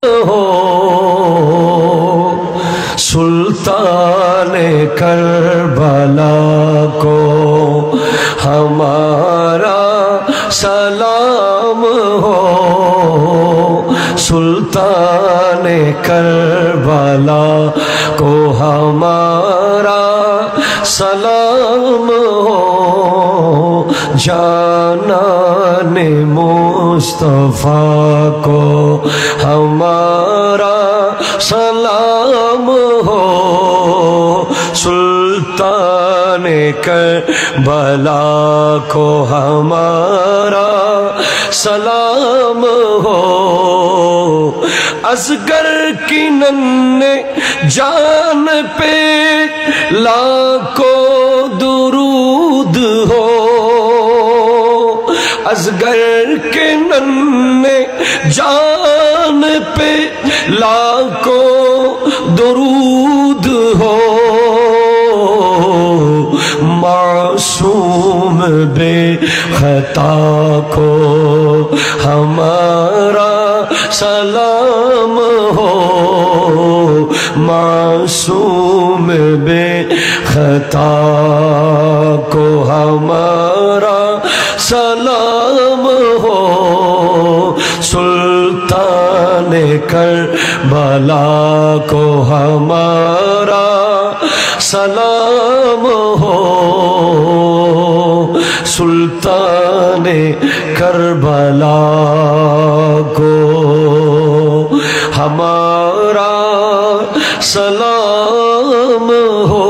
हो सुल्तान करबला को हमारा सलाम हो सुल्तान करबला को हमारा सलाम हो जानाने मुस्तफा को हमारा सलाम हो सुल्तान करबला को हमारा सलाम हो असगर की नन्हे जान पे लाखों दुरूद हो असगर के नन्हे जान पे लाखों दुरूद हो मासूम बेखता को हमारा सलाम हो मासूम बेखता को हमारा सलाम हो सुल्तान करबला को हमारा सलाम हो सुल्तान करबला को हमारा सलाम हो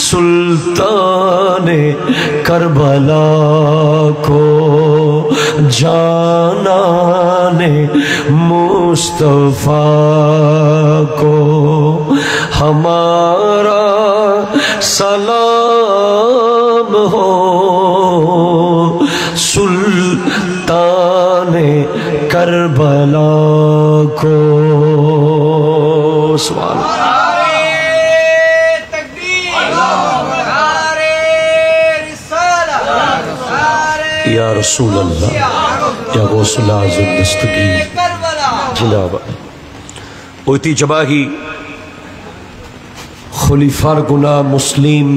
सुल्तान करबला को जानाने मुस्तफा को हमारा सलाम हो सुल्तान करबला को सुभान या रसूल अल्लाह या गौसुल आज़म दस्तगीर जिनाबा ঐতিহ্যবাহী খলিফার গুনা মুসলিম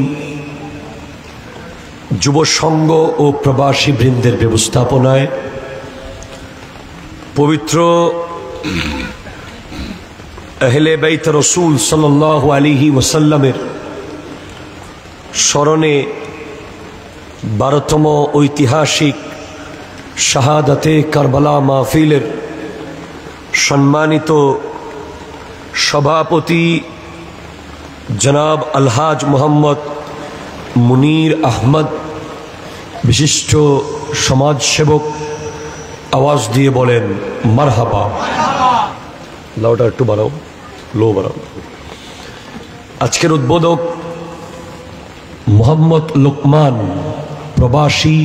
যুব সংঘ ও প্রবাসী বৃন্দের ব্যবস্থাপনায় পবিত্র আহলে বাইত রাসূল সাল্লাল্লাহু আলাইহি ওয়াসাল্লামের স্মরণে 12তম ঐতিহাসিক শাহাদাতে কারবালা মাহফিলের সম্মানিত সভাপতি জনাব আলহাজ মোহাম্মদ মুনির আহমদ বিশিষ্ট সমাজসেবক আওয়াজ দিয়ে বলেন মারহাবা লাউডার একটু বাড়াও লো বাড়াও আজকের উদ্বোধক মোহাম্মদ লোকমান প্রবাসী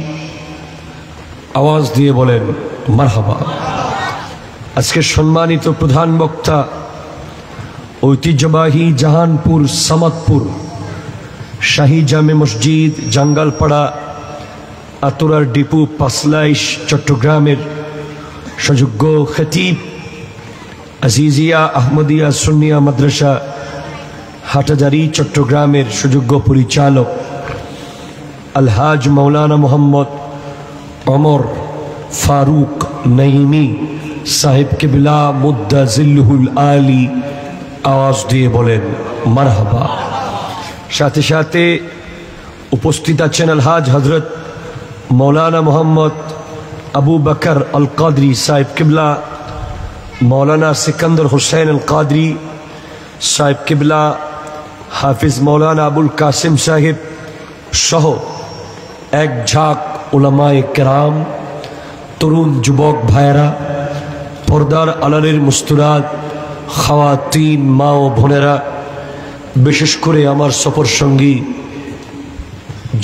আওয়াজ দিয়ে বলেন মারহাবা আজকের সম্মানিত প্রধান বক্তা ঐতিহ্যবাহী জাহানপুর সামাদপুর শাহী জামে মসজিদ জাঙ্গালপাড়া আতুরার ডিপু পাসলাইশ চট্টগ্রামের সুযোগ্য খতিব আজিজিয়া আহমদিয়া সুন্নিয়া মাদ্রাসা হাটাজারি চট্টগ্রামের সুযোগ্য পরিচালক আলহাজ মৌলানা মোহাম্মদ ওমর ফারুক নঈমি সাহেব কিবলা মুদ্দা জিল্লুহুল আলী আওয়াজ দিয়ে বলেন মারহাবা সাথে সাথে উপস্থিত আছেন আলহাজ হযরত মৌলানা মোহাম্মদ আবু বকর আল কাদরি সাহেব কিবলা মৌলানা সিকান্দর হুসেন আল কাদরি সাহেব কিবলা হাফিজ মৌলানা আবুল কাসিম সাহেব সহ এক ঝাঁক উলামায়ে কেরাম তরুণ যুবক ভাইয়েরা পর্দার আড়ালের মুস্তুরাত খাওয়াতিন মা ও বোনেরা বিশেষ করে আমার সফর সঙ্গী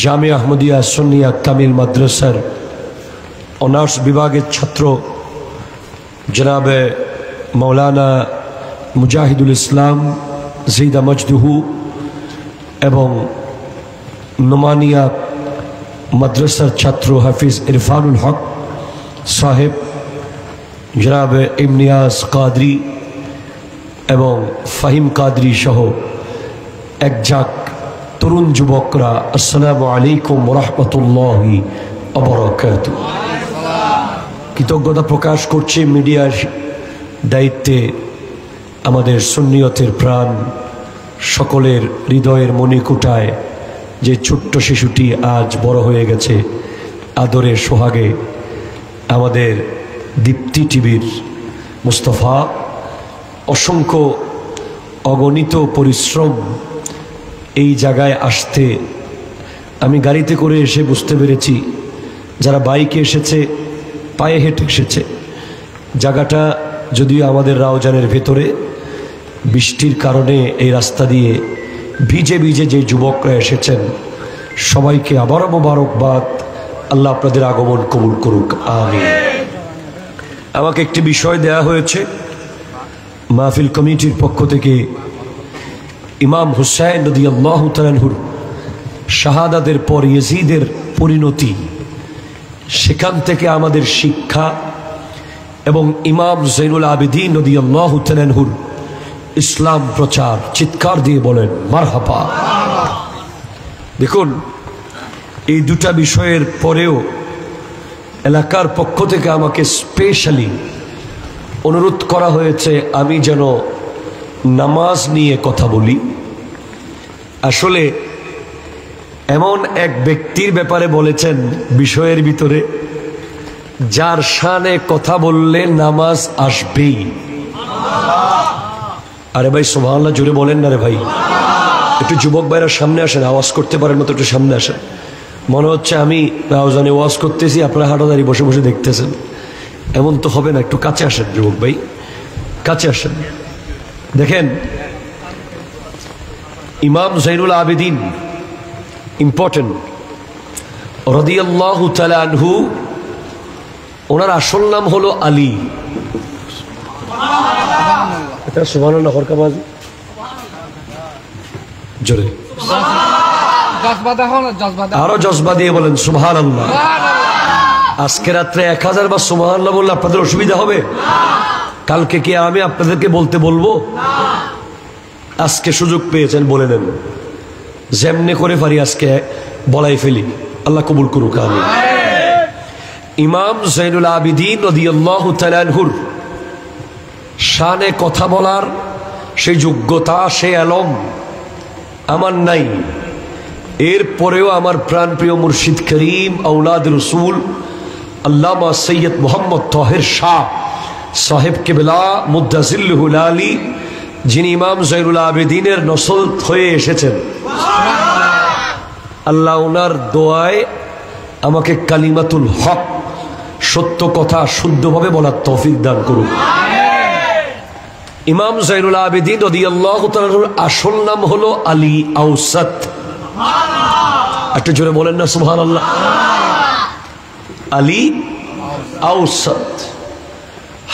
জামিয়া আহমদিয়া সুন্নিয়া কামিল মাদ্রাসার অনার্স বিভাগের ছাত্র জনাবে মৌলানা মুজাহিদুল ইসলাম জিদা মজদুহু এবং নোমানিয়া মাদ্রাসার ছাত্র হাফিজ ইরফানুল হক সাহেব জনাব ইমনিয়াজ কাদরি এবং ফাহিম কাদরি সহ এক ঝাঁক তরুণ যুবকরা, আসসালামু আলাইকুম রাহমাতুল্লাহি ওয়া বারাকাতুহু। কৃতজ্ঞতা প্রকাশ করছি মিডিয়ার দায়িত্বে আমাদের সুন্নিয়তের প্রাণ, সকলের হৃদয়ের মণিকুটায় যে ছোট্ট শিশুটি আজ বড় হয়ে গেছে আদরের সোহাগে, আমাদের দীপ্তি টিভির মুস্তফা। অসংখ্য অগণিত পরিশ্রম এই জায়গায় আসতে। আমি গাড়িতে করে এসে বুঝতে পেরেছি যারা বাইকে এসেছে, পায়ে হেঁটে এসেছে। জায়গাটা যদিও আমাদের রাউজানের ভেতরে, বৃষ্টির কারণে এই রাস্তা দিয়ে ভিজে ভিজে যে যুবকরা এসেছেন সবাইকে আবারও মোবারকবাদ। আল্লাহ আপনাদের আগমন কবুল করুক, আমিন। আমাকে একটি বিষয় দেয়া হয়েছে মাহফিল কমিটির পক্ষ থেকে। ইমাম হুসাইন রাদিয়াল্লাহু তাআলা আনহুর শাহাদাতের পর ইয়াজিদের পরিণতি, সেখান থেকে আমাদের শিক্ষা এবং ইমাম জৈনুল আবেদিন রাদিয়াল্লাহু তাআলা আনহুর ইসলাম প্রচার। চিৎকার দিয়ে বলেন মারহাবা। দেখুন, এই দুটা বিষয়ের পরেও এলাকার পক্ষ থেকে আমাকে স্পেশালি অনুরোধ করা হয়েছে আমি যেন নামাজ নিয়ে কথা বলি। আসলে এমন এক ব্যক্তির ব্যাপারে বলেছেন বিষয়ের ভিতরে, যার শানে কথা বললে নামাজ আসবেই। আরে ভাই সুবহানাল্লাহ জোরে বলেন না রে ভাই। একটু যুবক ভাইরা সামনে আসেন, আওয়াজ করতে পারেন মতো একটু সামনে আসেন। মনে হচ্ছে আমি রাউজানে ওয়াজ করতেছি, আপনারা হাঁটাদারি বসে বসে দেখতেছেন। এমন তো হবে না, একটু কাছে আসেন যুবক ভাই, কাছে আসেন। দেখেন, ইমাম জৈনুল আবেদিন ইম্পর্টেন্ট রাদিয়াল্লাহু তাআলা আনহু, ওনার আসল নাম হলো আলী। এটা সুবহানাল্লাহ হরকাবাজ জোরে আরো জজবা দিয়ে বলেন সুবহানাল্লাহ। আজকে রাত্রে 1000 বার সুবহানাল্লাহ বললে আপনাদের অসুবিধা হবে? কালকে কি আমি আপনাদেরকে বলতে বলবো? আজকে সুযোগ পেয়েছেন, বলে নেন। যেমনি করে পারি আজকে বলাই ফেলি। আল্লাহ কবুল করুক, আমিন। ইমাম জৈনুল আবেদিন রাদিয়াল্লাহু তাআলা আনহুর শানে কথা বলার সেই যোগ্যতা, সেই আলম আমার নাই। এরপরেও আমার প্রাণপ্রিয় মুর্শিদ করিম আওলাদ রসুল আল্লামা সৈয়দ মোহাম্মদ তাহের শাহ সাহেব কেবলা মুদ্দাজিল্লুহুল আলী, যিনি ইমাম জৈনুল আবেদিনের নসল হয়ে এসেছেন, আল্লাহ ওনার দোয়ায় আমাকে কালিমাতুল হক, সত্য কথা শুদ্ধভাবে বলার তৌফিক দান করুন। ইমাম জৈনুল আবেদিন রাদিয়াল্লাহু তাআলার আসল নাম হলো আলী আওসাত। একটু জোরে বলেন না সুবহানাল্লাহ। আলী আওসাত।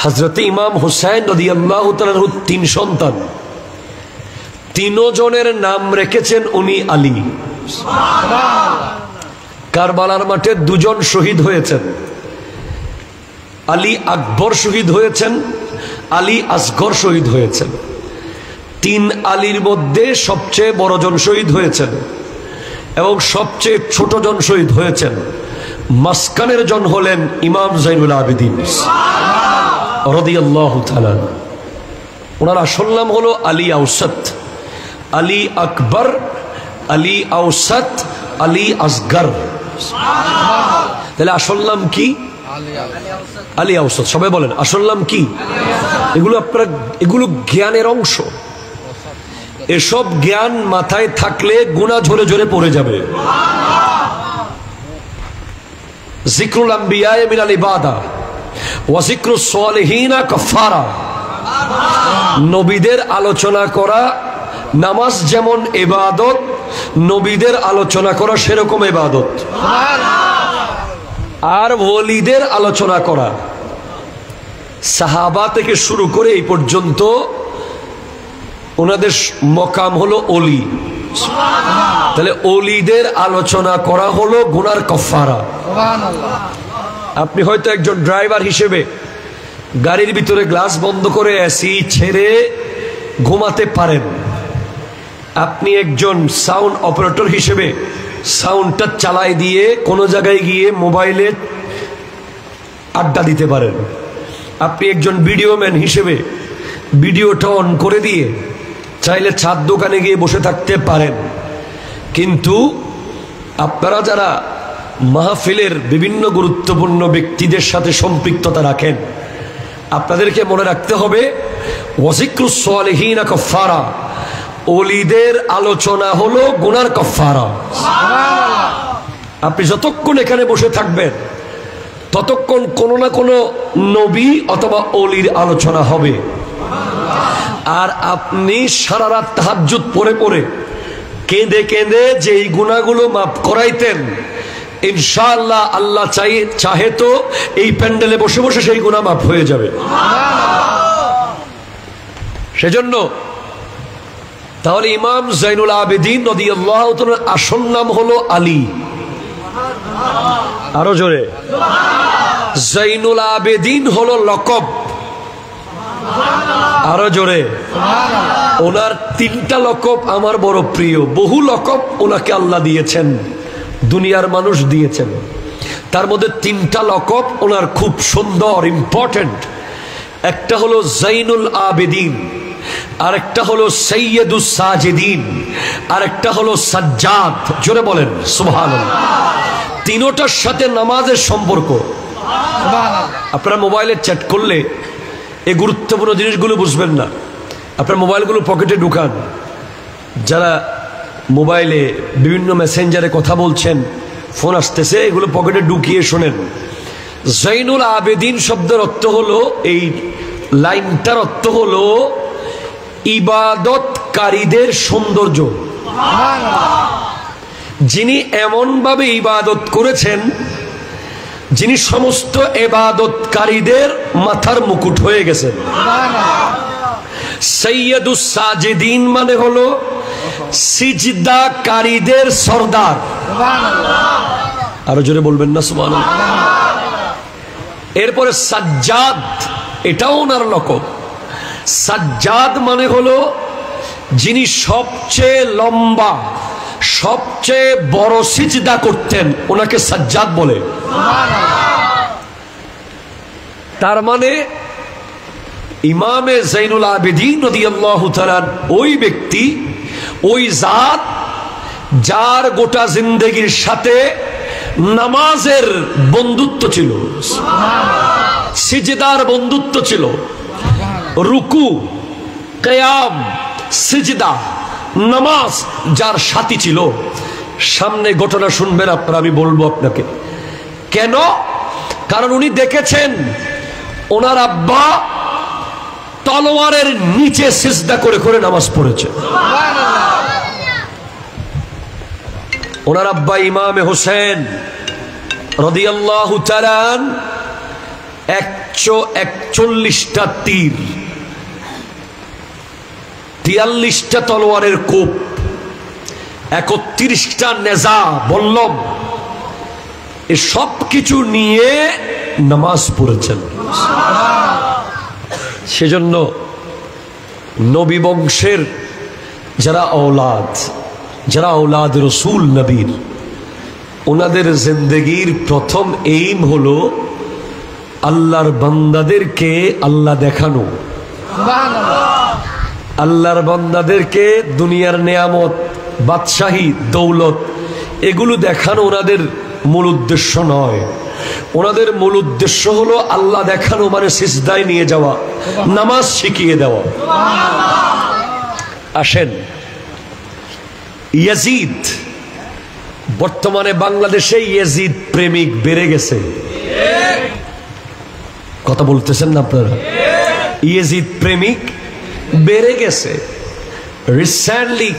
হযরত ইমাম হুসাইন রাদিয়াল্লাহু তাআলার 3 সন্তান, 3 জনের নাম রেখেছেন উনি আলী। কারবালার মাঠে 2 জন শহীদ হয়েছেন। আলী আকবর শহীদ হয়েছেন, আলী আসগর শহীদ হয়েছেন। 3 আলীর মধ্যে সবচেয়ে বড় জন শহীদ হয়েছেন এবং সবচেয়ে ছোট জন শহীদ হয়েছেন। মাসকানের জন হলেন ইমাম জৈনুল আবেদিন রাদিয়াল্লাহু তাআলা। ওনার আসল নাম হলো আলী আওসাত, আলী আকবর, আলী আওসাত, আলী আসগর। তাহলে আসল নাম কি? আলী আওসাত। সবাই বলেন আসল নাম কি? এগুলো আপনারা, এগুলো জ্ঞানের অংশ। এসব জ্ঞান মাথায় থাকলে গুনাহ ঝরে ঝরে পড়ে যাবে। যিকরুল আম্বিয়া মিনাল ইবাদা ওয়া যিকরুস সালিহিনা কাফারা। নবীদের আলোচনা করা, নামাজ যেমন ইবাদত, নবীদের আলোচনা করা সেরকম ইবাদত। আর ওলিদের আলোচনা করা, সাহাবা থেকে শুরু করে এই পর্যন্ত ওনাদের মকাম হলো ওলি। তাহলে ওলিদের আলোচনা করা হলো গুনার কাফারা। আপনি হয়তো একজন ড্রাইভার হিসেবে গাড়ির ভিতরে গ্লাস বন্ধ করে এসি ছেড়ে ঘুমাতে পারেন। আপনি একজন সাউন্ড অপারেটর হিসেবে সাউন্ডটা চালাই দিয়ে কোনো জায়গায় গিয়ে মোবাইলে আড্ডা দিতে পারেন। আপনি একজন ভিডিও ম্যান হিসেবে ভিডিওটা অন করে দিয়ে চাইলে ছাদ দোকানে গিয়ে বসে থাকতে পারেন। কিন্তু আপনারা যারা মাহফিলের বিভিন্ন গুরুত্বপূর্ণ ব্যক্তিদের সাথে সম্পৃক্ততা রাখেন, আপনাদেরকে মনে রাখতে হবে ওয়াজিক্রুস সালিহিনা কাফারা, ওলিদের আলোচনা হলো গুনার কাফারা। আপনি যতক্ষণ এখানে বসে থাকবেন ততক্ষণ কোনো না কোনো নবী অথবা ওলির আলোচনা হবে। আর আপনি সারা রাত তাহাজ্জুদ পড়ে পড়ে কেঁদে কেঁদে যেই গুনাহগুলো মাফ করাইতেন, ইনশাআল্লাহ আল্লাহ চাহে তো এই প্যান্ডেলে বসে বসে সেই গুনাহ মাফ হয়ে যাবে। সেজন্য তাহলে ইমাম জাইনুল আবেদিন রাদিয়াল্লাহু তাআলার আসল নাম হলো আলী। আরো জোরে, জাইনুল আবেদিন হলো লকব। আরো জোরে, ওনার তিনটা লকব আমার বড় প্রিয়। বহু লকব ওনাকে আল্লাহ দিয়েছেন, দুনিয়ার মানুষ দিয়েছেন, তার মধ্যে তিনটা লকব ওনার খুব সুন্দর, ইম্পর্টেন্ট। একটা হলো জাইনুল আবেদিন, আরেকটা হলো সৈয়দুস সাজিদিন, আরেকটা হলো সাজ্জাদ। জোরে বলেন সুবহানাল্লাহ। তিনটার সাথে নামাজের সম্পর্ক। আপনারা মোবাইলে চ্যাট করলে এই গুরুত্বপূর্ণ জিনিসগুলো বুঝবেন না। আপনার মোবাইলগুলো পকেটে ঢুকান। যারা মোবাইলে বিভিন্ন মেসেঞ্জারে কথা বলছেন, ফোন আসতেছে, এগুলো পকেটে ঢুকিয়ে শোনেন। জাইনুল আবেদিন শব্দের অর্থ হলো, এই লাইনটার অর্থ হলো ইবাদতকারীদের সৌন্দর্য। যিনি এমন ভাবে ইবাদত করেছেন, যিনি সমস্ত ইবাদতকারীদের মাথার মুকুট হয়ে গেছেন। সৈয়দুস সাজিদিন মানে হলো সিজদাকারীদের সরদার। আরো জোরে বলবেন না সুবহানাল্লাহ। এরপরে সাজ্জাদ, এটাও ওনার লকব। সাজ্জাদ মানে হলো যিনি সবচেয়ে লম্বা, সবচেয়ে বড় সিজদা করতেন, ওনাকে সাজ্জাদ বলে। তার মানে ইমামে জাইনুল আবেদিন রাদিয়াল্লাহু তাআলা ওই ব্যক্তি, ওই জাত যার গোটা জিন্দেগির সাথে নামাজের বন্ধুত্ব ছিল, সিজদার বন্ধুত্ব ছিল, রুকু, কিয়াম, সিজদা, নামাজ যার সাথী ছিল। সামনে ঘটনা শুনবেন আপনারা, আমি বলবো আপনাকে কেন। কারণ উনি দেখেছেন ওনার আব্বা তলোয়ারের নিচে সিজদা করে করে নামাজ পড়েছে। ওনার আব্বা ইমামে হোসেন রাদিয়াল্লাহু তাআলা 141টা তীর, 43টা তলোয়ারের কোপ, 31টা নেজা বল্লম, এ সব কিছু নিয়ে নামাজ পড়েছেন। সেজন্য নবী বংশের যারা ঔলাদ রসুল নবীর, ওনাদের জিন্দেগির প্রথম এইম হলো আল্লাহর বান্দাদেরকে আল্লাহ দেখানো, আল্লাহর বান্দাদেরকে দুনিয়ার নেয়ামত, বাদশাহী, দৌলত এগুলো দেখানো ওনাদের মূল উদ্দেশ্য নয়। ওনাদের মূল উদ্দেশ্য হলো আল্লাহ দেখানো, মানে সিজদায় নিয়ে যাওয়া, নামাজ শিখিয়ে দেওয়া। আসেন, ইয়াজিদ, বর্তমানে বাংলাদেশে ইয়াজিদ প্রেমিক বেড়ে গেছে। কথা বলতেছেন না আপনারা? ইয়াজিদ প্রেমিক বেড়ে গেছে। রিসেন্টলি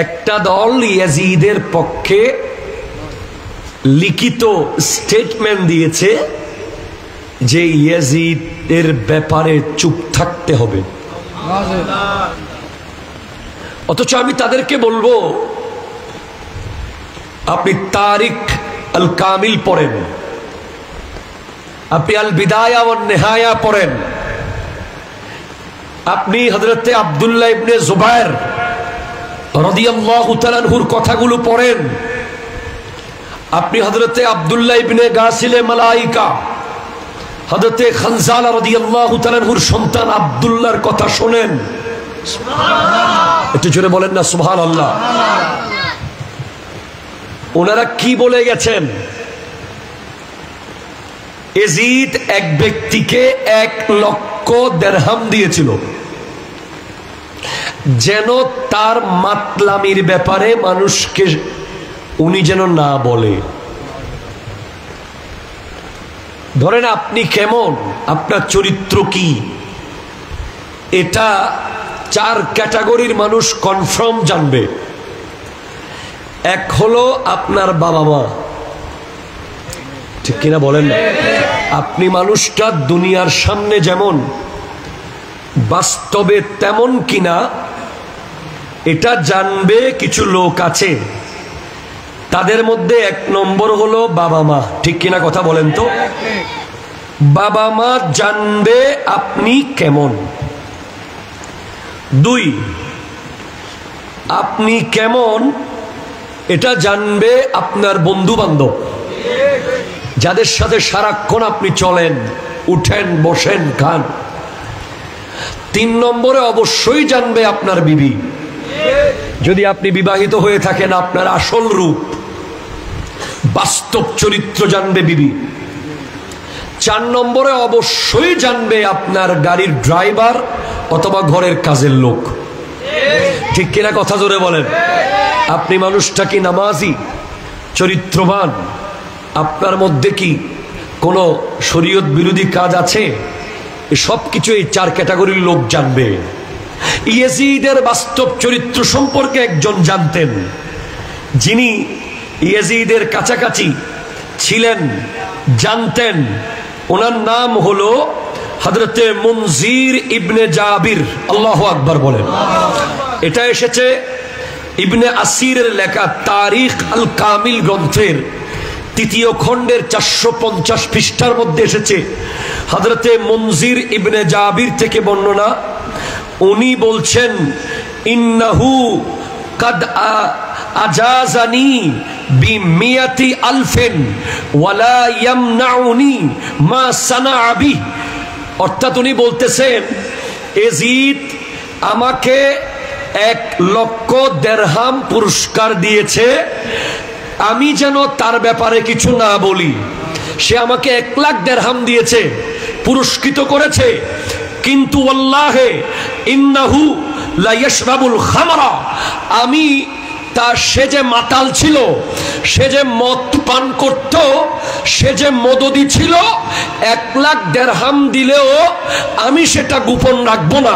একটা দল ইয়াজিদের পক্ষে লিখিত স্টেটমেন্ট দিয়েছে যে ইয়াজিদের ব্যাপারে চুপ থাকতে হবে। অথচ আমি তাদেরকে বলবো, আপনি তারিখ আল কামিল পড়েন, আপনি আল বিদায়া ওয়ান নিহায়া পড়েন, আপনি হযরতে আব্দুল্লাহ ইবনে জুবায়ের রাদিয়াল্লাহু তাআলা আনহুর কথাগুলো পড়েন, আপনি হযরতে আব্দুল্লাহ ইবনে গাসিলে মালাইকা হযরতে খানজালা রাদিয়াল্লাহু তাআলা আনহুর সন্তান আব্দুল্লাহর কথা শুনেন। সুবহানাল্লাহ, একটু জোরে বলেন না সুবহানাল্লাহ। ওনারা কি বলে গেছেন? ইয়াজিদ এক ব্যক্তিকে 1,00,000 দিরহাম দিয়েছিল যেন তার মাতলামির ব্যাপারে মানুষকে উনি যেন না বলে। ধরেন আপনি কেমন, আপনার চরিত্র কি, এটা 4 ক্যাটাগরির মানুষ কনফার্ম জানবে। এক হলো আপনার বাবা মা, ঠিক কিনা বলেন না? আপনি মানুষটা দুনিয়ার সামনে যেমন, বাস্তবে তেমন কিনা এটা জানবে কিছু লোক আছে। তাদের মধ্যে 1 নম্বর হলো বাবা মা, ঠিক কিনা কথা বলেন তো? বাবা মা জানবে আপনি কেমন। 2, আপনি কেমন এটা জানবে আপনার বন্ধু বান্ধব, যাদের সাথে সারাক্ষণ আপনি চলেন, উঠেন, বসেন, খান। 3 নম্বরে অবশ্যই জানবে আপনার বিবি, যদি আপনি বিবাহিত হয়ে থাকেন, আপনার আসল রূপ, বাস্তব চরিত্র জানবে বিবি। 4 নম্বরে অবশ্যই জানবে আপনার গাড়ির ড্রাইভার অথবা ঘরের কাজের লোক, ঠিক কিনা কথা জোরে বলেন? আপনি মানুষটা কি নামাজি, চরিত্রবান, আপনার মধ্যে কি কোনো শরীয়ত বিরোধী কাজ আছে, সব কিছু এই 4 ক্যাটাগরির লোক জানবে। ইয়াজিদের বাস্তব চরিত্র সম্পর্কে একজন জানতেন, যিনি ইয়াজিদের কাছাকাছি ছিলেন, জানতেন। ওনার নাম হলো হযরতে মুনজির ইবনে জাবির। আল্লাহু আকবার বলেন। এটা এসেছে ইবনে আসিরের লেখা তারিখ আল কামিল গ্রন্থের 3য় খণ্ডের 450 পৃষ্ঠার মধ্যে এসেছে। হযরতে মুনজির ইবনে জাবির থেকে বর্ণনা, উনি বলছেন, ইন্নাহু কাদ আজাজানি বিমিয়াতি আলফিন ওয়ালা ইয়ামনাউনি মা সানাআ বি। অর্থাৎ উনি বলতেছেন, ইয়াজিদ আমাকে 1,00,000 দিরহাম পুরস্কার দিয়েছে, আমি যেন তার ব্যাপারে কিছু না বলি। সে আমাকে 1,00,000 দিরহাম দিয়েছে, পুরস্কৃত করেছে, কিন্তু ওয়াল্লাহি ইন্নাহু লা ইয়াশরাবুল খামরা, আমি সে যে মাতাল ছিল, সে যে মদ পান করত, সে যে মদদি ছিল, 1,00,000 দিরহাম দিলেও আমি সেটা গোপন রাখবো না,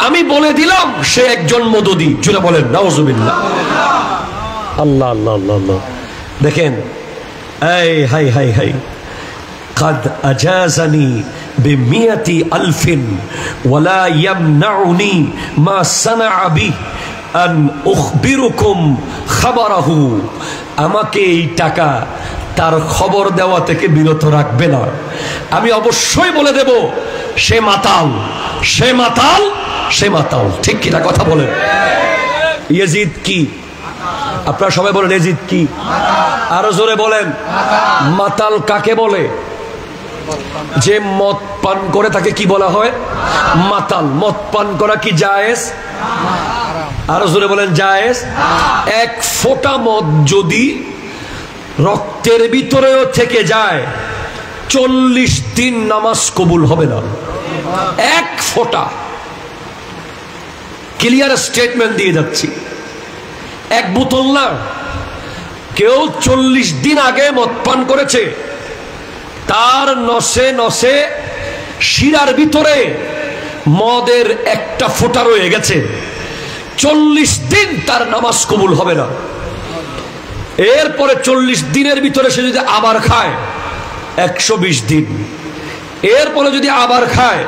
আমি বলে দিলাম সে একজন মদদি। জোরে বলেন নাউজুবিল্লাহ। আল্লাহ আল্লাহ আল্লাহ। দেখেন, এই হাই হাই হাই, قد أجازني بمئة ألف ولا يمنعني ما صنع به أن أخبركم خبره। আমাকে এই টাকা তার খবর দেওয়া থেকে বিরত রাখবে না, আমি অবশ্যই বলে দেব সে মাতাল, সে মাতাল, সে মাতাল। ঠিক কিনা কথা বলেন? ইয়াজিদ কি? আপনারা সবাই বলেন ইয়াজিদ কি? আরো জোরে বলেন। মাতাল কাকে বলে? যে মদ পান করে তাকে কি বলা হয়? মাতাল। মদ পান করা কি জায়েজ? আরো জোরে বলেন জায়েজ। 1 ফোঁটা মদ যদি রক্তের ভিতরেও থেকে যায়, 40 দিন নামাজ কবুল হবে না। 1 ফোঁটা। ক্লিয়ার স্টেটমেন্ট দিয়ে যাচ্ছি। 1 বোতল না, কেউ 40 দিন আগে মদ পান করেছে, তার নসে নসে শিরার ভিতরে মদের 1টা ফোঁটা রয়ে গেছে, 40 দিন তার নামাজ কবুল হবে না। এরপরে 40 দিনের ভিতরে সে যদি আবার খায়, 120 দিন। এরপরে যদি আবার খায়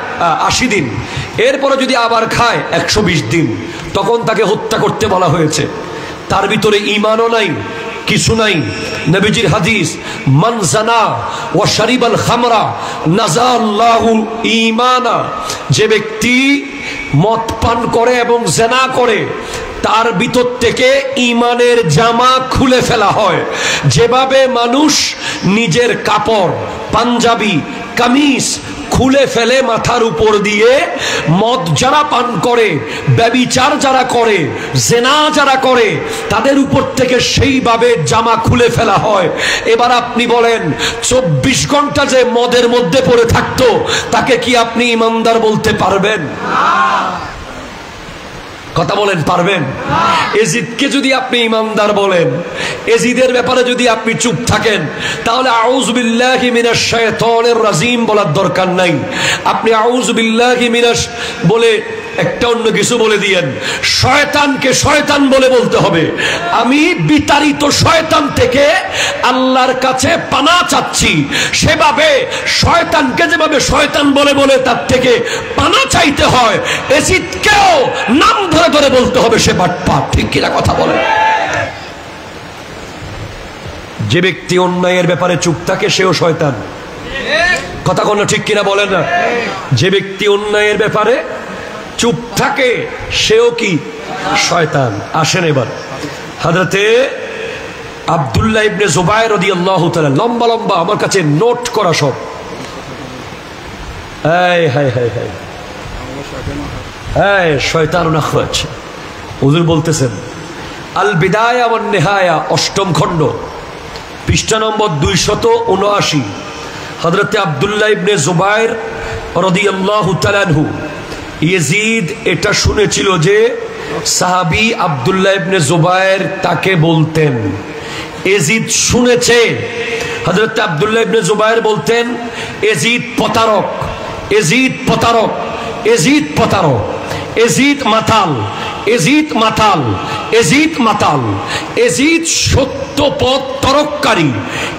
80 দিন। এরপরে যদি আবার খায় 120 দিন, তখন তাকে হত্যা করতে বলা হয়েছে। তার ভিতরে ঈমানও নাই, কিছু নাই। নবীজির হাদিস, মান জানা ওয়া শারিবাল খামরা নাযাল্লাহু ঈমানা, যে ব্যক্তি মদ পান করে এবং জেনা করে তার ভিতর থেকে ঈমানের জামা খুলে ফেলা হয়। যেভাবে মানুষ নিজের কাপড়, পাঞ্জাবি, কামিজ খুলে ফেলে মাথার উপর দিয়ে, মদ যারা পান করে, ব্যভিচার যারা করে, জেনা যারা করে, তাদের উপর থেকে সেইভাবে জামা খুলে ফেলা হয়। এবার আপনি বলেন, 24 ঘন্টা যে মদের মধ্যে পড়ে থাকতো, তাকে কি আপনি ইমানদার বলতে পারবেন? কথা বলেন, পারবেন? এজিদকে যদি আপনি ইমানদার বলেন, এজিদের ব্যাপারে যদি আপনি চুপ থাকেন, তাহলে আউযু বিল্লাহি মিনাশ শাইতানির রাজিম বলার দরকার নাই। আপনি আউযু বিল্লাহি মিনাশ বলে একটা অন্য কিছু বলে দিয়েন। শয়তানকে শয়তান বলে বলতে হবে, আমি বিতাড়িত শয়তান থেকে আল্লাহর কাছে পানা চাচ্ছি। সেভাবে শয়তানকে যেভাবে শয়তান বলে বলে তার থেকে পানা চাইতে হয়, এজিদকেও নাম ধরে ধরে বলতে হবে সে বাটপার। ঠিক কিনা কথা বলে? যে ব্যক্তি অন্যায়ের ব্যাপারে চুপ থাকে সেও শয়তান। কথা কোনো ঠিক কিনা বলেন না? যে ব্যক্তি অন্যায়ের ব্যাপারে চুপ থাকে সেও কি? শয়তান। আসেন এবার হযরতে আব্দুল্লাহ ইবনে জুবায়ের রাদিয়াল্লাহু তাআলা, লম্বা লম্বা আমার কাছে নোট করা সব। এই হাই হাই হাই, এই শয়তান নাখরাজ। হুজুর বলতেছেন, আল বিদায়া ওয়ান নিহায়া, 8ম খণ্ড, পৃষ্ঠা নম্বর 279। হযরতে আব্দুল্লাহ ইবনে জুবায়ের রাদিয়াল্লাহু তাআলা আনহু, ইয়াজিদ এটা শুনেছিল যে সাহাবী আব্দুল্লাহ ইবনে জুবায়ের তাকে বলতেন। ইয়াজিদ শুনেছে হযরত আব্দুল্লাহ ইবনে জুবায়ের বলতেন, ইয়াজিদ প্রতারক, ইয়াজিদ প্রতারক, ইয়াজিদ প্রতারক, ইয়াজিদ মাতাল, ইয়াজিদ মাতাল, ইয়াজিদ মাতাল, ইয়াজিদ সত্যপথ তরককারী,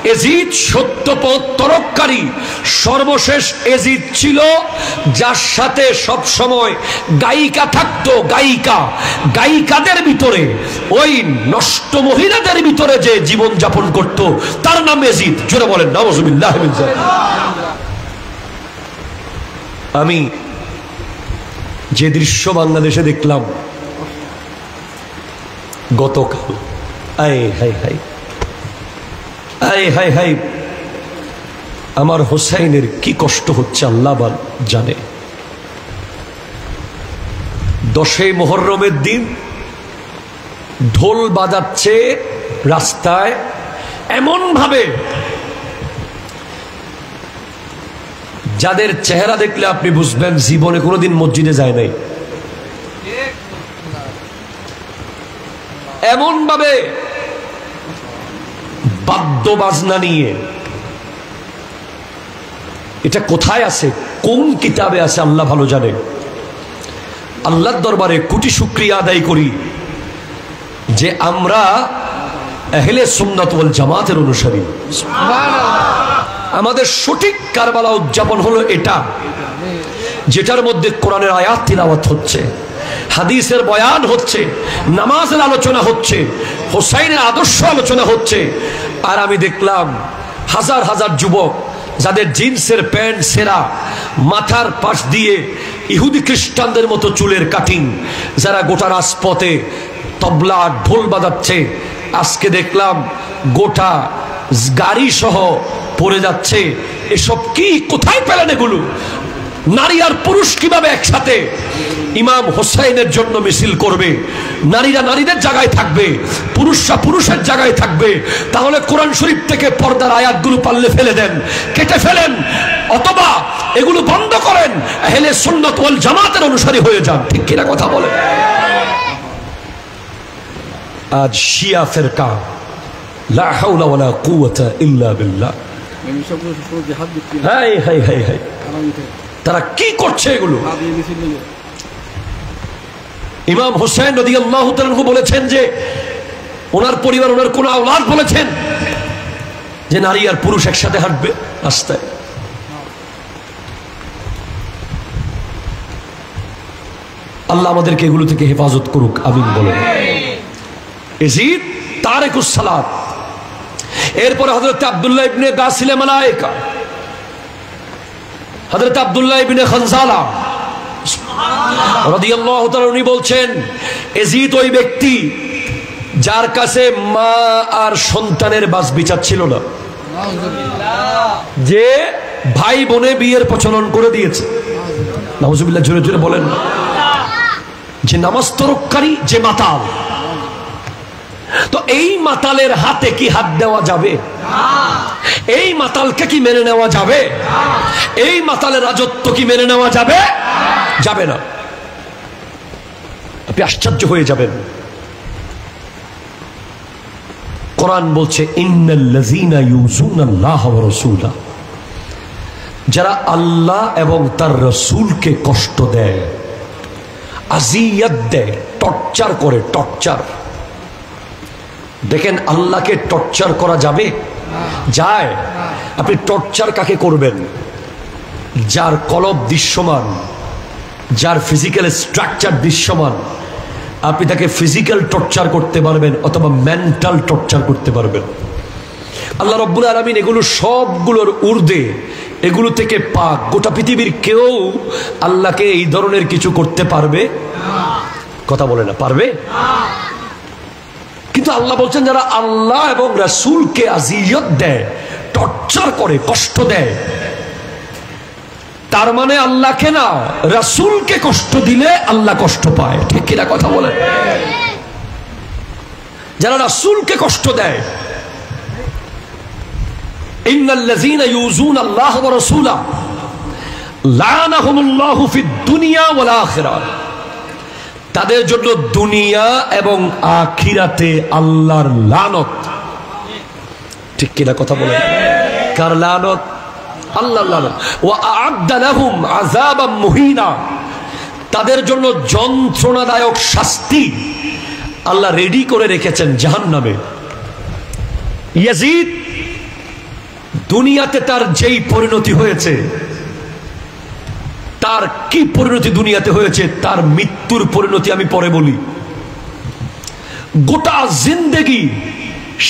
ইয়াজিদ সত্যপথ তরককারী। সর্বশেষ ইয়াজিদ ছিল যার সাথে সব সময় গায়িকা থাকতো, গায়িকা। গায়িকাদের ভিতরে, ওই নষ্ট মহিলাদের ভিতরে যে জীবন যাপন করত, তার নাম ইয়াজিদ। জোরে বলেন নাউযুবিল্লাহি মিন যালিক। আমি যে দৃশ্য বাংলাদেশে দেখলাম গতকাল, আয় হাই হাই, আয় হাই হাই, আমার হোসাইনের কি কষ্ট হচ্ছে আল্লাহ জানে। 10ই মুহররমের দিন ঢোল বাজাচ্ছে রাস্তায়, এমন ভাবে যাদের চেহারা দেখলে আপনি বুঝবেন জীবনে কোনোদিন মসজিদে যায় নাই। এমন ভাবে বাদ্য বাজনা নিয়ে, এটা কোথায় আছে, কোন কিতাবে আছে আল্লাহ ভালো জানে। আল্লাহর দরবারে কোটি শুকরিয়া আদায় করি যে আমরা আহলে সুন্নাত ওয়াল জামাতের অনুসারী। আমাদের সঠিক কারবালা উদযাপন হলো এটা, যেটার মধ্যে কোরআনের আয়াত তিলাওয়াত হচ্ছে, হাদিসের বয়ান হচ্ছে, নামাজের আলোচনা হচ্ছে, হোসাইনের আদর্শ আলোচনা হচ্ছে। আর আমি দেখলাম হাজার হাজার যুবক যাদের জিন্সের প্যান্ট ছেঁড়া, মাথার পাশ দিয়ে ইহুদি খ্রিস্টানদের মতো চুলের কাটিং, যারা গোটা রাজপথে তবলা ঢোল বাজাচ্ছে। আজকে দেখলাম গোটা গাড়ি সহ পড়ে যাচ্ছে। এসব কি, কোথায় পেলেন এগুলো? নারী আর পুরুষ কিভাবে একসাথে ইমাম হোসাইনের জন্য মিছিল করবে? নারীরা নারীদের জায়গায় থাকবে, পুরুষরা পুরুষের জায়গায় থাকবে। তাহলে কোরআন শরীফ থেকে পর্দার আয়াতগুলো পারলে ফেলে দেন, কেটে ফেলেন, অথবা এগুলো বন্ধ করেন, আহলে সুন্নাত ওয়াল জামাতের অনুসারী হয়ে যান। ঠিক কিনা কথা বলেন? আজ শিয়া ফিরকা, লা হাওলা ওয়ালা কুওয়াতা ইল্লা বিল্লাহ, হাই হাই হাই হাই, তারা কি করছে এগুলো? ইমাম হোসেন রাদিয়াল্লাহু তাআলা আনহু বলেছেন যে ওনার পরিবার, ওনার কোন আওলাদ বলেছেন যে নারী আর পুরুষ একসাথে হাঁটবে রাস্তায়। আল্লাহ আমাদেরকে এগুলো থেকে হেফাজত করুক, আমিন বলেন। ইয়াজিদ তারিকুস সালাত, এরপরে হযরত আব্দুল্লাহ ইবনে গাসিলে মালায়েকা, হযরত আব্দুল্লাহ ইবনে খানজালা রাদিয়াল্লাহু তাআলা উনি বলছেন, ইয়াজিদ ওই ব্যক্তি যার কাছে মা আর সন্তানের বাস বিচার ছিল না, যে ভাই বোনে বিয়ের প্রচলন করে দিয়েছে। নাউজুবিল্লাহ, জোরে জোরে বলেন। যে নামাজ তরককারী, যে মাতাল, তো এই মাতালের হাতে কি হাত দেওয়া যাবে? এই মাতালকে কি মেনে নেওয়া যাবে? এই মাতালের রাজত্ব কি মেনে নেওয়া যাবে? যাবে না। আপনি আশ্চর্য হয়ে যাবেন। কোরআন বলছে, ইন্নাল্লাযীনা ইউযুনাল্লাহা ওয়া রাসূলা, যারা আল্লাহ এবং তার রাসূলকে কষ্ট দেয়, আজিয়াত দেয়, টর্চার করে। টর্চার, দেখেন আল্লাহকে টর্চার করা যাবে? যায়। আপনি টর্চার কাকে করবেন? যার কলব দৃশ্যমান, যার ফিজিক্যাল স্ট্রাকচার দৃশ্যমান, আপনি তাকে ফিজিক্যাল টর্চার করতে পারবেন অথবা মেন্টাল টর্চার করতে পারবেন। আল্লাহ রাব্বুল আলামিন এগুলো সবগুলোর ঊর্ধ্বে, এগুলো থেকে পাক। গোটা পৃথিবীর কেউ আল্লাহকে এই ধরনের কিছু করতে পারবে? কথা বলে না, পারবে? কিন্তু আল্লাহ বলছেন, যারা আল্লাহ এবং রাসূলকে আযিয়ত দেয়, টর্চার করে, কষ্ট দেয়, তার মানে আল্লাহকে না, রাসূলকে কষ্ট দিলে আল্লাহ কষ্ট পায়। ঠিক কিনা কথা বলেন? যারা রাসূলকে কষ্ট দেয়, ইন্নাল্লাযীনা ইউযুনাল্লাহা ওয়া রাসূলা লা'নাহুমুল্লাহু ফিদ দুনিয়া ওয়াল আখিরাহ, তাদের জন্য দুনিয়া এবং আখিরাতে আল্লাহর লানত। ঠিক কিনা কথা বলেন? কার লানত? আল্লাহর লানত। ওয়া আ'আদ্দা লাহুম আযাবাম মুহিনা, তাদের জন্য যন্ত্রণাদায়ক শাস্তি আল্লাহ রেডি করে রেখেছেন জাহান্নামে। ইয়াজিদ দুনিয়াতে তার যেই পরিণতি হয়েছে, তার কি পরিণতি দুনিয়াতে হয়েছে, তার মৃত্যুর পরিণতি আমি পরে বলি। গোটা জিন্দেগি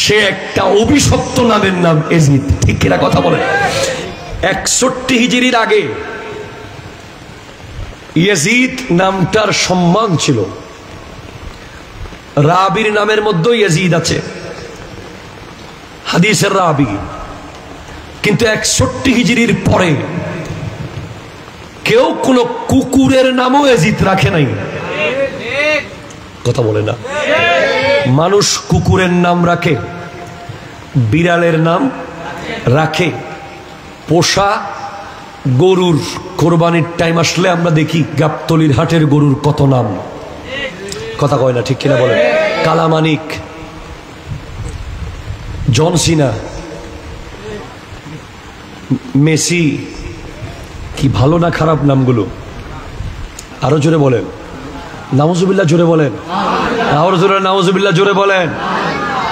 সে একটা অভিশপ্ত নামের নাম ইয়াজিদ। ঠিক কিনা কথা বলে? 61 হিজরির আগে ইয়াজিদ নামটার সম্মান ছিল। রাবির নামের মধ্যে ইয়াজিদ আছে, হাদিসের রাবি। কিন্তু 61 হিজরির পরে কেউ কোন কুকুরের নামও ইয়াজিদ রাখে নাই। কথা বলে না? মানুষ কুকুরের নাম রাখে, বিড়ালের নাম রাখে, পোষা গরুর কোরবানির টাইম আসলে আমরা দেখি গাবতলির হাটের গরুর কত নাম। কথা কয় না? ঠিক কিনা বলেন? কালামানিক, জন সিনা, মেসি, কি ভালো না খারাপ নামগুলো? আরো জোরে বলেন নাউজুবিল্লাহ, জোরে বলেন আরো জোরে নাউজুবিল্লাহ, জোরে বলেন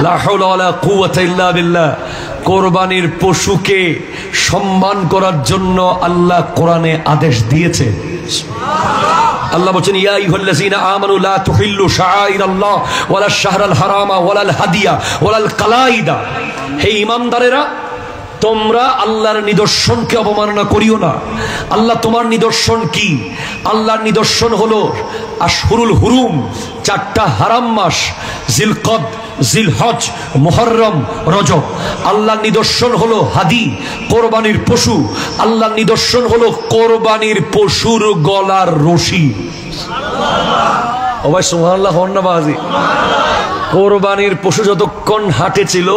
লা হাওলা ওয়ালা কুওয়াতা ইল্লা বিল্লাহ। কোরবানির পশুকে সম্মান করার জন্য আল্লাহ কোরআনে আদেশ দিয়েছে। আল্লাহ বলেন, ইয়া আইয়ুহাল্লাযীনা আমানু লা তুহিল্লু শাআইরাল্লাহ ওয়ালা শাহরাল হারামা ওয়ালাল হাদিয়া ওয়ালাল কালাইদা। হে ঈমানদারেরা, তোমরা আল্লাহর নিদর্শনকে অবমাননা করিও না। আল্লাহ তোমার নিদর্শন কি? আল্লাহর নিদর্শন হলো আশহুরুল হুরুম, 4টা হারাম মাস, জিলকদ, জিলহজ, মুহররম, রজব। আল্লাহর নিদর্শন হলো হাদি, কোরবানির পশু। আল্লাহর নিদর্শন হলো কোরবানির পশুর গলার রশি। ও ভাই সুবহানাল্লাহ, হন না বাজি? কোরবানির পশু যতক্ষণ হাটে ছিল,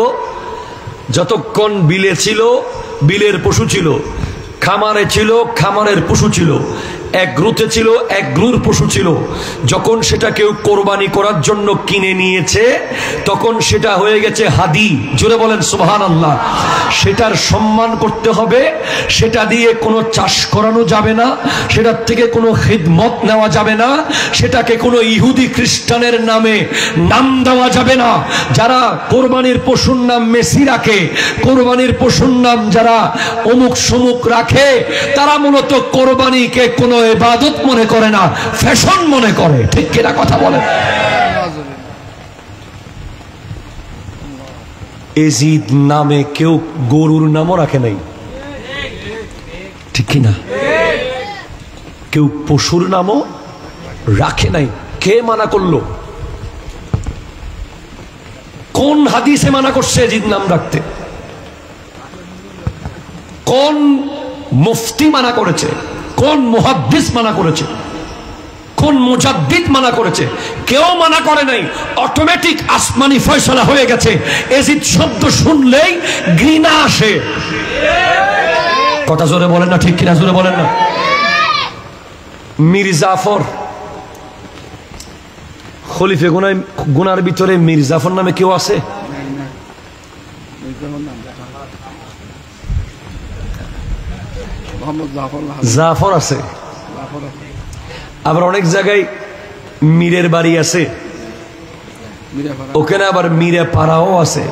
যতক্ষণ বিলে ছিল, বিলের পশু ছিল, খামারে ছিল, খামারের পশু ছিল, এক গ্রুতে ছিল, এক গ্রুর পশু ছিল। যখন সেটা কেউ কোরবানি করার জন্য কিনে নিয়েছে, তখন সেটা হয়ে গেছে হাদি। জোরে বলেন সুবহানাল্লাহ। সেটার সম্মান করতে হবে, সেটা দিয়ে কোনো চাষ করানো যাবে না, সেটার থেকে কোনো খিদমত নেওয়া যাবে না, সেটাকে কোনো ইহুদি খ্রিস্টানের নামে নাম দেওয়া যাবে না। যারা কোরবানির পশুর নাম মেসি রাখে, কোরবানির পশুর নাম যারা অমুক সমুক রাখে, তারা মূলত কোরবানিকে কোনো ইবাদত মনে করে না, ফ্যাশন মনে করে। ঠিক কিনা কথা বলে? এজিদ নামে কেউ গরুর নামও রাখে নাই, ঠিক কিনা? কেউ পশুর নামও রাখে নাই। কে মানা করলো? কোন হাদিসে মানা করছে এজিদ নাম রাখতে? কোন মুফতি মানা করেছে? কোন মুহাদ্দিস মানা করেছে? কোন মুজাদ্দিদ মানা করেছে? কেউ মানা করে নাই। অটোমেটিক আসমানি ফয়সালা হয়ে গেছে। এজিদ শব্দ শুনলেই ঘৃণা আসে। কথা জোরে বলেন না, ঠিক কিনা? জোরে বলেন না। মীর জাফর, খলিফে গুনার ভিতরে মীর জাফর নামে কেউ আছে? জাফর আছে। আবার অনেক জায়গায় মীরের বাড়ি আছে, ওখানে আবার মীরে পাড়াও আছে,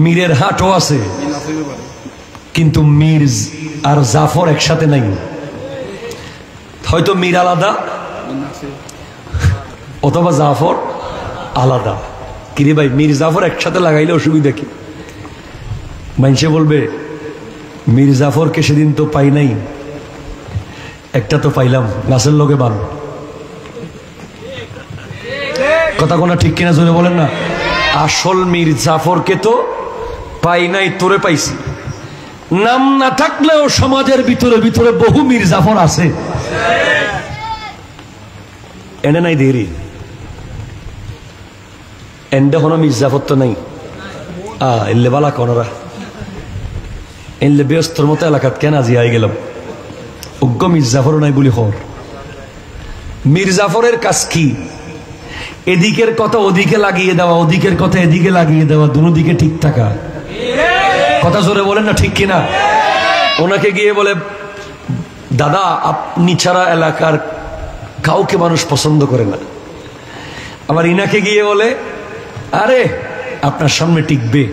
মীরের হাটও আছে, কিন্তু মীর আর জাফর একসাথে নাই। হয়তো মীর আলাদা অথবা জাফর আলাদা। কিরে ভাই, মীর জাফর একসাথে লাগাইলে অসুবিধা কি? মানুষে বলবে মীর জাফরকে সেদিন তো পাই নাই, একটা তো পাইলাম, গাছের লোকে বান। কথা কোনা ঠিক কিনা? জোরে বলেন না। আসল মীর জাফরকে তো পাই নাই, তোরে পাইছি। নাম না থাকলেও সমাজের ভিতরে ভিতরে বহু মীর জাফর আছে, এনে নাই দেরি। এন্ডে কোনো মীর জাফর তো নাই। এলে বালা কনরা এলে ব্যস্তর মতো এলাকাত কেন আজি আই গেলাম। অজ্ঞ মীর জাফরও নাই বলি খবর। মীর জাফরের কাজ কি? এদিকের কথা ওদিকে লাগিয়ে দেওয়া, ওদিকের কথা এদিকে লাগিয়ে দেওয়া, দুনো দিকে ঠিক থাকা। কথা জোরে বলেন না, ঠিক কিনা? ওনাকে গিয়ে বলে, দাদা আপনি ছাড়া এলাকার কাউকে মানুষ পছন্দ করে না। আবার ইনাকে গিয়ে বলে, আরে আপনার সামনে টিকবে।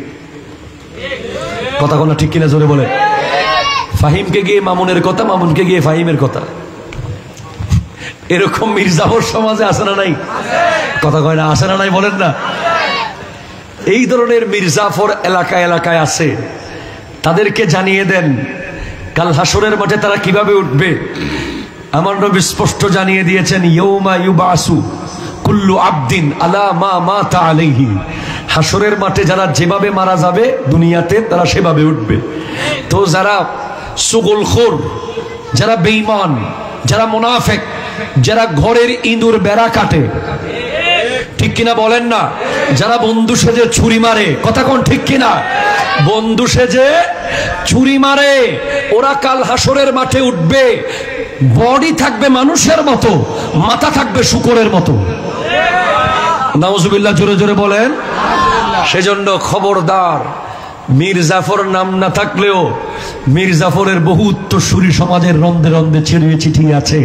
কথা কোনা ঠিক কিনা? জোরে বলে। ফাহিমকে গিয়ে মামুনের কথা, মামুনকে গিয়ে ফাহিমের কথা। এরকম মীর জাফর সমাজে আসে না নাই? কথা কয় না, আসে না নাই? বলেন না। এই ধরনের মীর জাফর এলাকায় এলাকায় আছে। তাদেরকে জানিয়ে দেন কাল হাসরের মাঠে তারা কিভাবে উঠবে। আমার নবী স্পষ্ট জানিয়ে দিয়েছেন, ইয়াউমা ইউবাসু কুল্লু আবদিন আলা মা মাতা আলাইহি। হাসরের মাঠে যারা যেভাবে মারা যাবে দুনিয়াতে তারা সেভাবে উঠবে। তো যারা সুগুলখোর, যারা বেঈমান, যারা মুনাফিক, যারা ঘরের ইঁদুর বেড়া কাটে, ঠিক কিনা বলেন না? যারা বন্ধু সেজে ছুরি মারে, কথা কোন ঠিক কিনা? বন্ধু সেজে ছুরি মারে, ওরা কাল হাসরের মাঠে উঠবে। বডি থাকবে মানুষের মতো, মাথা থাকবে শূকরের মতো। নাউজুবিল্লাহ, জোরে জোরে বলেন। সেজন্য খবরদার, মীর জাফর নাম না থাকলেও মীর জাফরের বহু উত্তরসূরি সমাজের রন্ধে রন্ধে ছিড়িয়ে ছিটিয়ে আছে।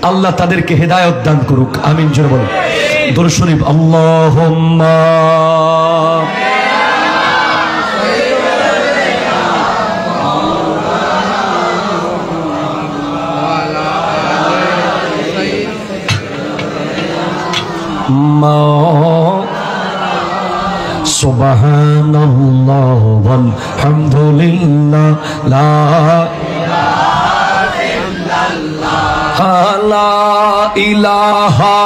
আল্লাহ তাদেরকে হেদায়েত দান করুক, আমিন। জোরে বলেন দরুদ শরীফ। আল্লাহুম্মা সুবহানাল্লাহ ওয়ালহামদুলিল্লাহ লা ইলাহা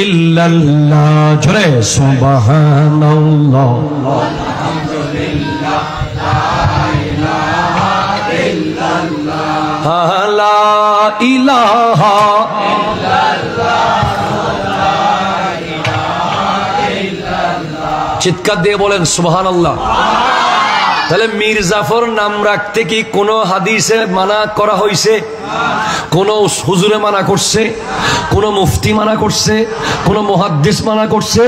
ইল্লাল্লাহ। জোরে সুবহানাল্লাহ ওয়ালহামদুলিল্লাহ লা ইলাহা চিৎকার দিয়ে বলেন সুবহানাল্লাহ। তাহলে মীর জাফর নাম রাখতে কি কোনো হাদিসে মানা করা হয়েছে? কোন হুজুরে মানা করছে? কোন মুফতি মানা করছে? কোন মুহাদ্দিস মানা করছে?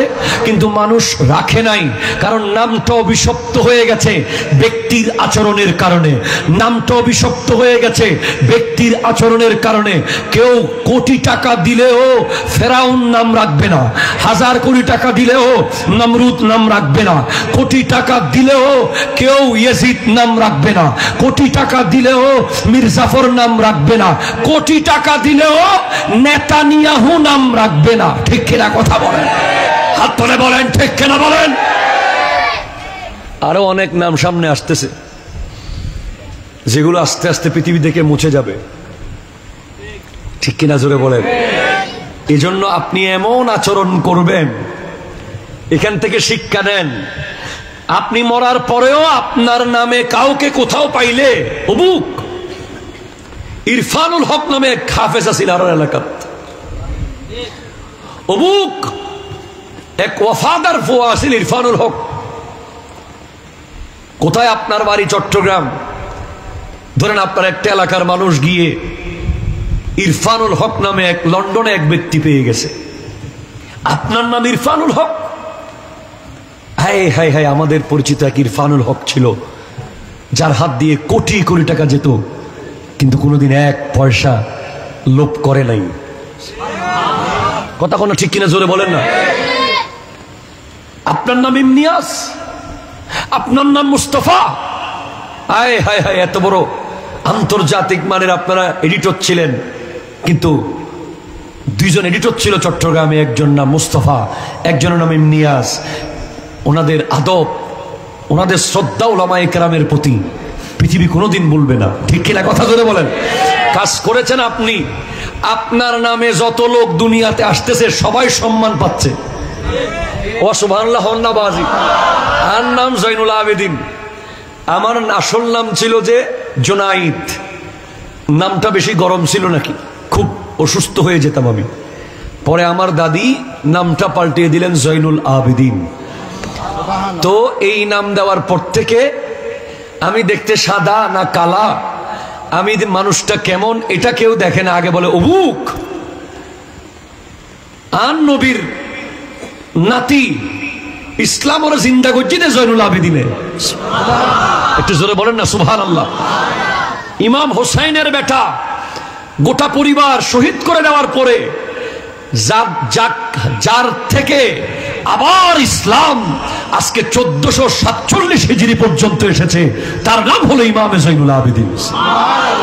কিন্তু মানুষ রাখে নাই, কারণ নামটা অভিশপ্ত হয়ে গেছে ব্যক্তির আচরণের কারণে। নামটা অভিশপ্ত হয়ে গেছে ব্যক্তির আচরণের কারণে। কেউ কোটি টাকা দিলেও ফেরাউন নাম রাখবে না, 1000 কোটি টাকা দিলেও নমরুদ নাম রাখবে না, কোটি টাকা দিলেও কেউ ইয়াজিদ নাম রাখবে না, কোটি টাকা দিলেও মীর জাফর নাম রাখবে রাখবে না, কোটি টাকা দিলেও নেতানিয়াহু নাম রাখবে না। ঠিক কিনা কথা বলেন? হাত তুলে বলেন ঠিক কিনা বলেন। আরো অনেক নাম সামনে আসতেছে যেগুলো আস্তে আস্তে পৃথিবী থেকে মুছে যাবে। ঠিক কিনা জোরে বলেন? এজন্য আপনি এমন আচরণ করবেন, এখান থেকে শিক্ষা নেন। আপনি মরার পরেও আপনার নামে কাউকে কোথাও পাইলে অবুক। ইরফানুল হক নামে এক হাফেজ আছিল আর এলাকাত, অবুক এক ওয়াফাদার ফুয়া আছিল ইরফানুল হক। কোথায় আপনার বাড়ি? চট্টগ্রাম। ধরেন আপনার একটা এলাকার মানুষ গিয়ে ইরফানুল হক নামে এক লন্ডনে এক ব্যক্তি পেয়ে গেছে, আপনার নাম ইরফানুল হক। হাই হাই হাই, আমাদের পরিচিত এক ইরফানুল হক ছিল যার হাত দিয়ে কোটি কোটি টাকা যেত, কিন্তু কোনোদিন এক পয়সা লোভ করে নাই। কথা কোনো ঠিক কিনা জোরে বলেন না। আপনার নাম ইমনিয়াস, আপনার নাম মুস্তফা। হায় হায় হায়, এত বড় আন্তর্জাতিক মানের আপনারা এডিটর ছিলেন, কিন্তু দুইজন এডিটর ছিল চট্টগ্রামে, একজন নাম মুস্তফা, একজনের নাম ইমনিয়াস। ওনাদের আদব, ওনাদের শ্রদ্ধা উলামায়ে কেরামের প্রতি পৃথিবী কোনোদিন ভুলবে না। ঠিক কিনা কথা জোরে বলেন? কাজ করেছেন আপনি, আপনার নামে যত লোক দুনিয়াতে আসতেছে সবাই সম্মান পাচ্ছে। ও সুবহানাল্লাহ, হন্নাবাজি। আর নাম জয়নুল আবেদিন, আমার আসল নাম ছিল যে জোনাইদ। নামটা বেশি গরম ছিল নাকি, খুব অসুস্থ হয়ে যেতাম আমি। পরে আমার দাদি নামটা পাল্টিয়ে দিলেন জয়নুল আবেদিন। তো এই নাম দেওয়ার পর থেকে আমি দেখতে সাদা না কালা, আমি মানুষটা কেমন এটা কেউ দেখে না, আগে বলে অবুক। আন নবীর নাতি, ইসলাম ওরা জিন্দা করছি না জয়নুল আবেদিনে। একটু জোরে বলেন না সুবহানাল্লাহ। ইমাম হোসাইনের বেটা, গোটা পরিবার শহীদ করে দেওয়ার পরে যার থেকে আবার ইসলাম আজকে 1447 হিজরি পর্যন্ত এসেছে, তার নাম হলো ইমাম জয়নুল আবেদিন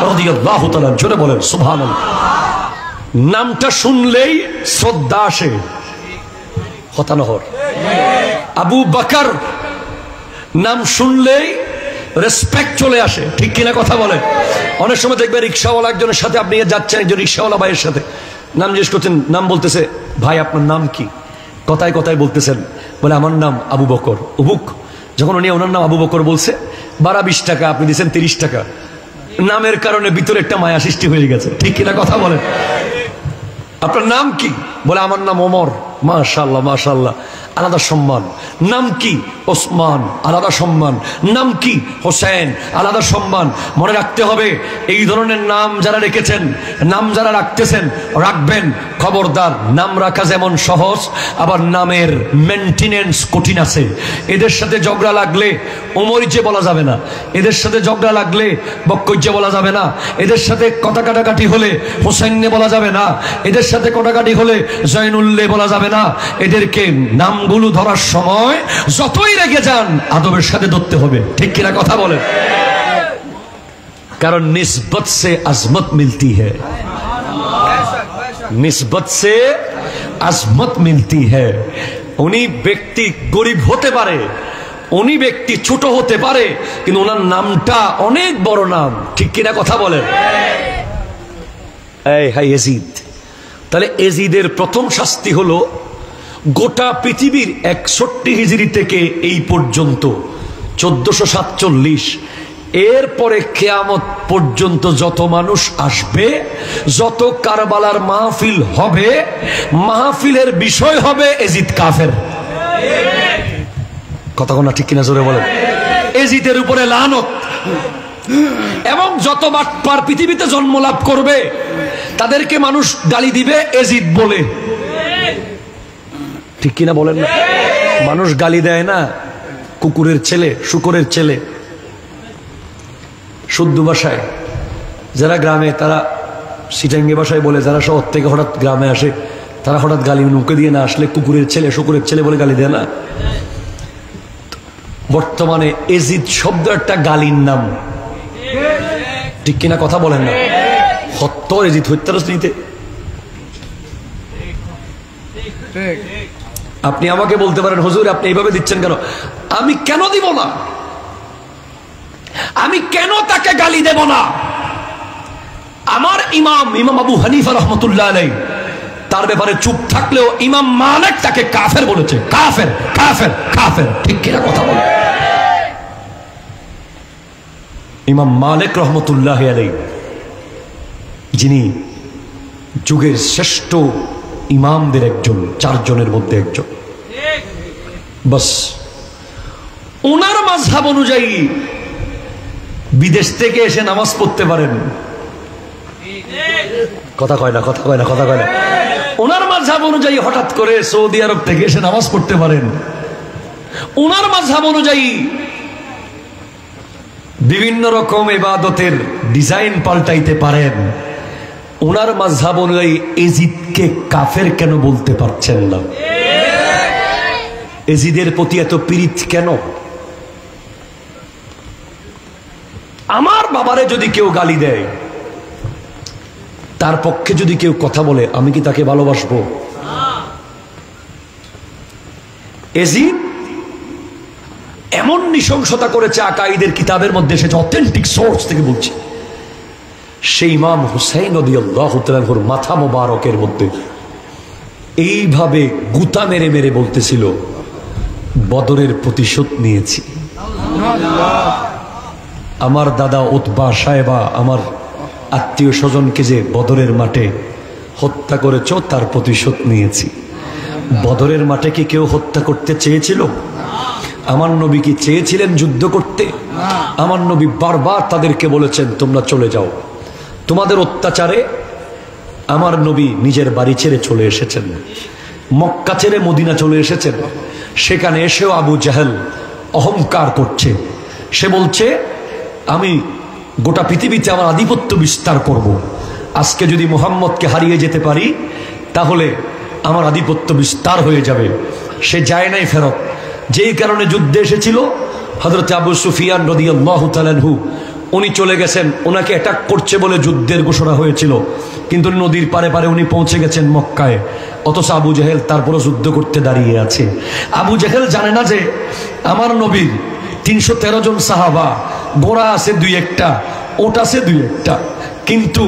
রাদিয়াল্লাহু তাআলা। জোরে বলেন সুবহানাল্লাহ। নামটা শুনলেই শ্রদ্ধা আসে। হতানহর আবু বকর নাম শুনলেই রেসপেক্ট চলে আসে। ঠিক কিনা কথা বলেন? অনেক সময় দেখবেন রিক্সাওয়ালা একজনের সাথে আপনি যাচ্ছেন, একজন রিক্সাওয়ালা ভাইয়ের সাথে নাম জিজ্ঞেস করছেন, নাম বলতেছে, ভাই আপনার নাম কি? কথায় কথায় বলতেছেন, বলে আমার নাম আবু বকর। অবুক। যখন উনি ওনার নাম আবু বকর বলছে, 12-20 টাকা আপনি দিচ্ছেন 30 টাকা, নামের কারণে ভিতরে একটা মায়া সৃষ্টি হয়ে গেছে। ঠিক কিনা কথা বলেন? আপনার নাম কি? বলে আমার নাম ওমর। মাশাআল্লাহ মাশাআল্লাহ, আলাদা সম্মান। নাম কি? ওসমান, আলাদা সম্মান। নাম কি? হোসেন, আলাদা সম্মান। মনে রাখতে হবে, এই ধরনের নাম যারা রেখেছেন, নাম যারা রাখতেছেন, রাখবেন, খবরদার। নাম রাখা যেমন সহজ, আবার নামের মেনটেনেন্স কঠিন আছে। এদের সাথে ঝগড়া লাগলে ওমরিজে বলা যাবে না, এদের সাথে ঝগড়া লাগলে বক্কৈজে বলা যাবে না, এদের সাথে কথা কাটাকাটি হলে হোসেনে বলা যাবে না, এদের সাথে কাটাকাটি হলে জয়নুল্লে বলা যাবে না। এদেরকে নামগুলো ধরার সময় যতই রেগে যান, আদবের সাথে ধরতে হবে। ঠিক কিনা কথা বলেন? কারণ নিসবত সে আজমত মিলতি হ্যায়, নিসবত সে আজমত মিলতি হ্যায়। উনি ব্যক্তি গরিব হতে পারে, উনি ব্যক্তি ছোট হতে পারে, কিন্তু ওনার নামটা অনেক বড় নাম। ঠিক কিনা কথা বলেন? এই হাই এজিদ। তাহলে এজিদের প্রথম শাস্তি হলো, গোটা পৃথিবীর 61 হিজরি থেকে এই পর্যন্ত 1447, এরপরে কিয়ামত পর্যন্ত যত মানুষ আসবে, যত কারবালার মাহফিল হবে, মাহফিলের বিষয় হবে এজিদ কাফের। কথা কোনা ঠিক কিনা জোরে বলেন? এজিদের উপরে লানত। এবং যত বাটপার পৃথিবীতে জন্ম লাভ করবে, তাদেরকে মানুষ গালি দিবে এজিদ বলে। ঠিক কিনা বলেন না? মানুষ গালি দেয় না কুকুরের ছেলে, শুকরের ছেলে। শুদ্ধ ভাষায় যারা গ্রামে, তারা সিটাঙ্গি ভাষায় বলে, যারা শহর থেকে হঠাৎ গ্রামে আসে, তারা হঠাৎ গালি মুখে দিয়ে না আসলে কুকুরের ছেলে, শুকরের ছেলে বলে গালি দেয় না। বর্তমানে এজিদ শব্দ একটা গালির নাম। ঠিক কিনা কথা বলেন না? সত্তর এজিত হত্যারস্ত্রীতে। আপনি আমাকে বলতে পারেন হুজুর আপনি এইভাবে দিচ্ছেন কেন? আমি কেন দিব না? আমি কেন তাকে গালি দেব না? আমার ইমাম আবু হানিফা রহমতুল্লাহ আলাইহি তার ব্যাপারে চুপ থাকলেও ইমাম মালিক তাকে কাফের বলেছে। কাফের কাফের কাফের, ঠিক কিনা কথা বলে? ইমাম মালিক রহমতুল্লাহ আলাইহি যিনি যুগের শ্রেষ্ঠ ইমামদের একজন, চারজনের মধ্যে একজন, বাস ওনার মাযহাব অনুযায়ী বিদেশ থেকে এসে নামাজ পড়তে পারেন। কথা কয় না, কথা কয় না, কথা কয় না। ওনার মাযহাব অনুযায়ী হঠাৎ করে সৌদি আরব থেকে এসে নামাজ পড়তে পারেন। ওনার মাযহাব অনুযায়ী বিভিন্ন রকম ইবাদতের ডিজাইন পাল্টাইতে পারেন। ওনার মাযহাব অনুযায়ী এজিদকে কাফের কেন বলতে পারছেন না? এজিদের প্রতি এত পীড়িত কেন? আমার বাবারে যদি কেউ গালি দেয়, তার পক্ষে যদি কেউ কথা বলে, আমি কি তাকে ভালোবাসবো? এজিদ এমন নৃশংসতা করেছে, আকাইদের কিতাবের মধ্যে এসেছে, অথেন্টিক সোর্স থেকে বলছি, সেই ইমাম হুসাইন রাদিয়াল্লাহু তাআলার মাথা মোবারকের মধ্যে এইভাবে গুতা মেরে মেরে বলতেছিল, বদরের প্রতিশোধ নিয়েছি। আমার দাদা উতবা সাহেবা, আমার আত্মীয় স্বজনকে যে বদরের মাঠে হত্যা করেছ, তার প্রতিশোধ নিয়েছি। বদরের মাঠে কি কেউ হত্যা করতে চেয়েছিল? আমার নবী কি চেয়েছিলেন যুদ্ধ করতে? আমার নবী বারবার তাদেরকে বলেছেন, তোমরা চলে যাও। তোমাদের অত্যাচারে আমার নবী নিজের বাড়ি ছেড়ে চলে এসেছেন, মক্কা ছেড়ে মদিনা চলে এসেছেন। সেখানে এসেও আবু জাহেল অহংকার করছে। সে বলছে, আমি গোটা পৃথিবীতে আমার আধিপত্য বিস্তার করব। আজকে যদি মুহাম্মদকে হারিয়ে যেতে পারি, তাহলে আমার আধিপত্য বিস্তার হয়ে যাবে। সে যায় নাই ফেরত। যেই কারণে যুদ্ধে এসেছিল, হযরত আবু সুফিয়ান রাদিয়াল্লাহু তাআলা আনহু উনি চলে গেছেন, ওনাকে অ্যাটাক করছে বলে যুদ্ধের ঘোষণা হয়েছিল, কিন্তু নদীর পারে পারে উনি পৌঁছে গেছেন মক্কায়। অথচ আবু জাহেল তারপরও যুদ্ধ করতে দাঁড়িয়ে আছে। আবু জাহেল জানে না যে আমার নবীর 313 জন সাহাবা, ঘোড়া আছে 2-1টা, ওট আছে 2-1টা, কিন্তু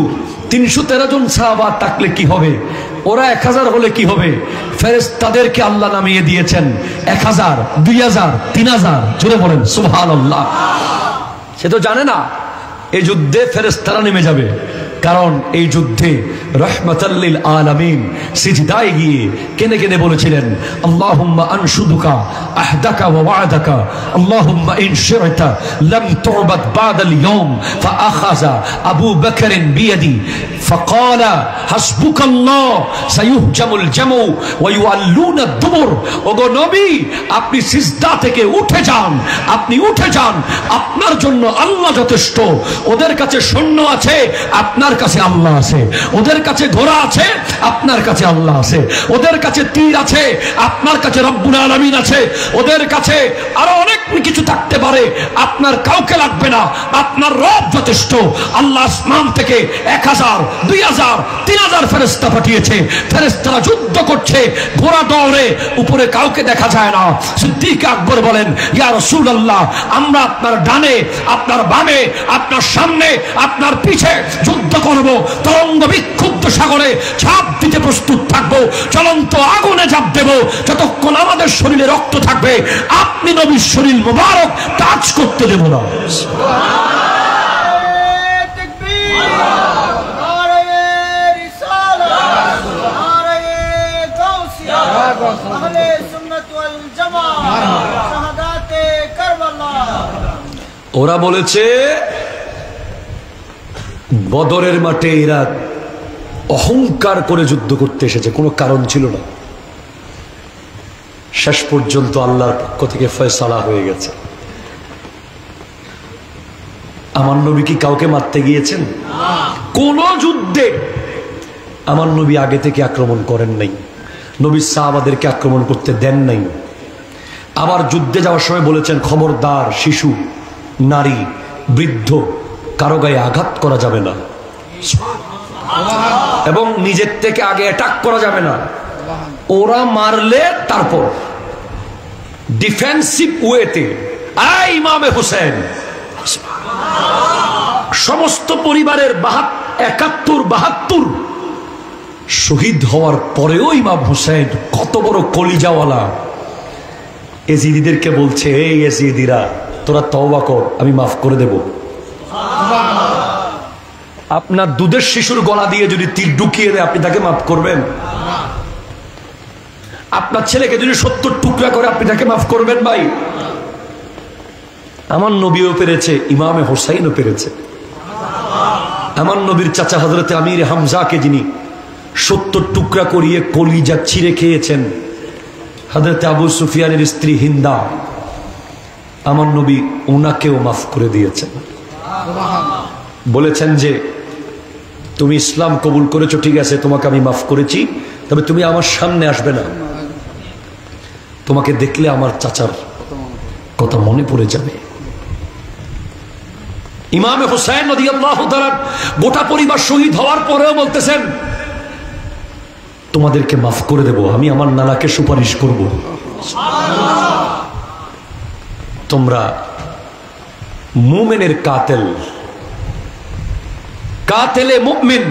313 জন সাহাবা থাকলে কি হবে? ওরা 1000 হলে কি হবে? ফেরেশতাদেরকে আল্লাহ নামিয়ে দিয়েছেন 1000, 2000, 3000। জোরে বলেন সুবহানাল্লাহ। সে তো জানে না এই যুদ্ধে ফেরেশতারা নেমে যাবে, কারণ এই যুদ্ধে রাহমাতাল লিল আলামিন সিজদায় গিয়ে কেনে কেনে বলেছিলেন, আল্লাহুম্মা আনশুদুকা আহদাকা ওয়া ওয়া'দাকা আল্লাহুম্মা ইন শি'তা লাম তু'বাদ বাদাল ইয়াওম ফাআখাযা আবু বকরিন বিয়াদি ফাকালা হাসবুকাল্লাহ সায়ুহজামুল জামু ওয়া ইউআল্লুনা দুবুর। ওগো নবী, আপনি সিজদা থেকে উঠে যান, আপনি উঠে যান, আপনার জন্য আল্লাহ যথেষ্ট। ওদের কাছে সৈন্য আছে, আপনার কাছে আল্লাহ আছে। ওদের কাছে ঘোড়া আছে, আপনার কাছে আল্লাহ আছে। ওদের কাছে তীর আছে, আপনার কাছে রব্বুল আলামিন আছে। ওদের কাছে আরো অনেক কিছু থাকতে পারে, আপনার কাউকে লাগবে না, আপনার রব যথেষ্ট। আল্লাহ আসমান থেকে 1000, 2000, 3000 ফেরেশতা পাঠিয়েছে। ফেরেশতারা যুদ্ধ করছে, ঘোড়া দৌড়ে, উপরে কাউকে দেখা যায় না। সিদ্দিক আকবর বলেন, ইয়া রাসূলুল্লাহ, আমরা আপনার ডানে, আপনার বামে, আপনার সামনে, আপনার পিছে যুদ্ধ করব, তরঙ্গ বিক্ষুব্ধ সাগরে ঝাঁপ দিতে প্রস্তুত থাকবো, চলন্ত আগুনে ঝাঁপ দেব, যতক্ষণ আমাদের শরীরে রক্ত থাকবে আপনি নবীর শরীর মোবারক টাচ করতে দেব না। ওরা বলেছে বদরের মাঠে এরা অহংকার করে যুদ্ধ করতে এসেছে, কোনো কারণ ছিল না। শেষ পর্যন্ত আল্লাহর পক্ষ থেকে ফয়সালা হয়ে গেছে। আমার নবী কি কাউকে মারতে গিয়েছেন? কোন যুদ্ধে আমার নবী আগে থেকে আক্রমণ করেন নাই, নবীর সাহাবাদেরকে আক্রমণ করতে দেন নাই। আবার যুদ্ধে যাওয়ার সময় বলেছেন, খবরদার, শিশু, নারী, বৃদ্ধ কারো গায়ে আঘাত করা যাবে না। এবং নিজের থেকে আগে অ্যাটাক করা যাবে না, ওরা মারলে তারপর ডিফেন্সিভ ওয়েতে ইমামে হুসেন সমস্ত পরিবারের 71-72 শহীদ হওয়ার পরেও ইমাম হুসেন কত বড় কলিজাওয়ালা, এজিদিদেরকে বলছে, এই এজিদিরা তোরা তওবা কর, আমি মাফ করে দেব। আপনার দুধের শিশুর গলা দিয়ে যদি তীর ঢুকিয়ে দেয় আপনি তাকে মাফ করবেন? আপনার ছেলেকে যদি 70 টুকরা করে আপনি তাকে মাফ করবেন? ভাই, আমার নবীও পেরেছে, ইমামে হোসাইনও পেরেছে। আমার নবীর চাচা হযরতে আমির হামজাকে যিনি 70 টুকরা করিয়ে কলিজা ছিঁড়ে খেয়েছেন, হযরতে আবু সুফিয়ানের স্ত্রী হিন্দা, আমার নবী ওনাকেও মাফ করে দিয়েছেন। বলেছেন যে তুমি ইসলাম কবুল করেছো, ঠিক আছে, তোমাকে আমি মাফ করেছি, তবে তুমি আমার সামনে আসবে না, তোমাকে দেখলে আমার চাচার কথা মনে পড়ে যাবে। ইমামে হুসাইন রাদিয়াল্লাহু তাআলা গোটা পরিবার শহীদ হওয়ার পরেও বলতেছেন, তোমাদেরকে মাফ করে দেব, আমি আমার নানাকে সুপারিশ করব। তোমরা মুমিনের কাতেলে মুমিন,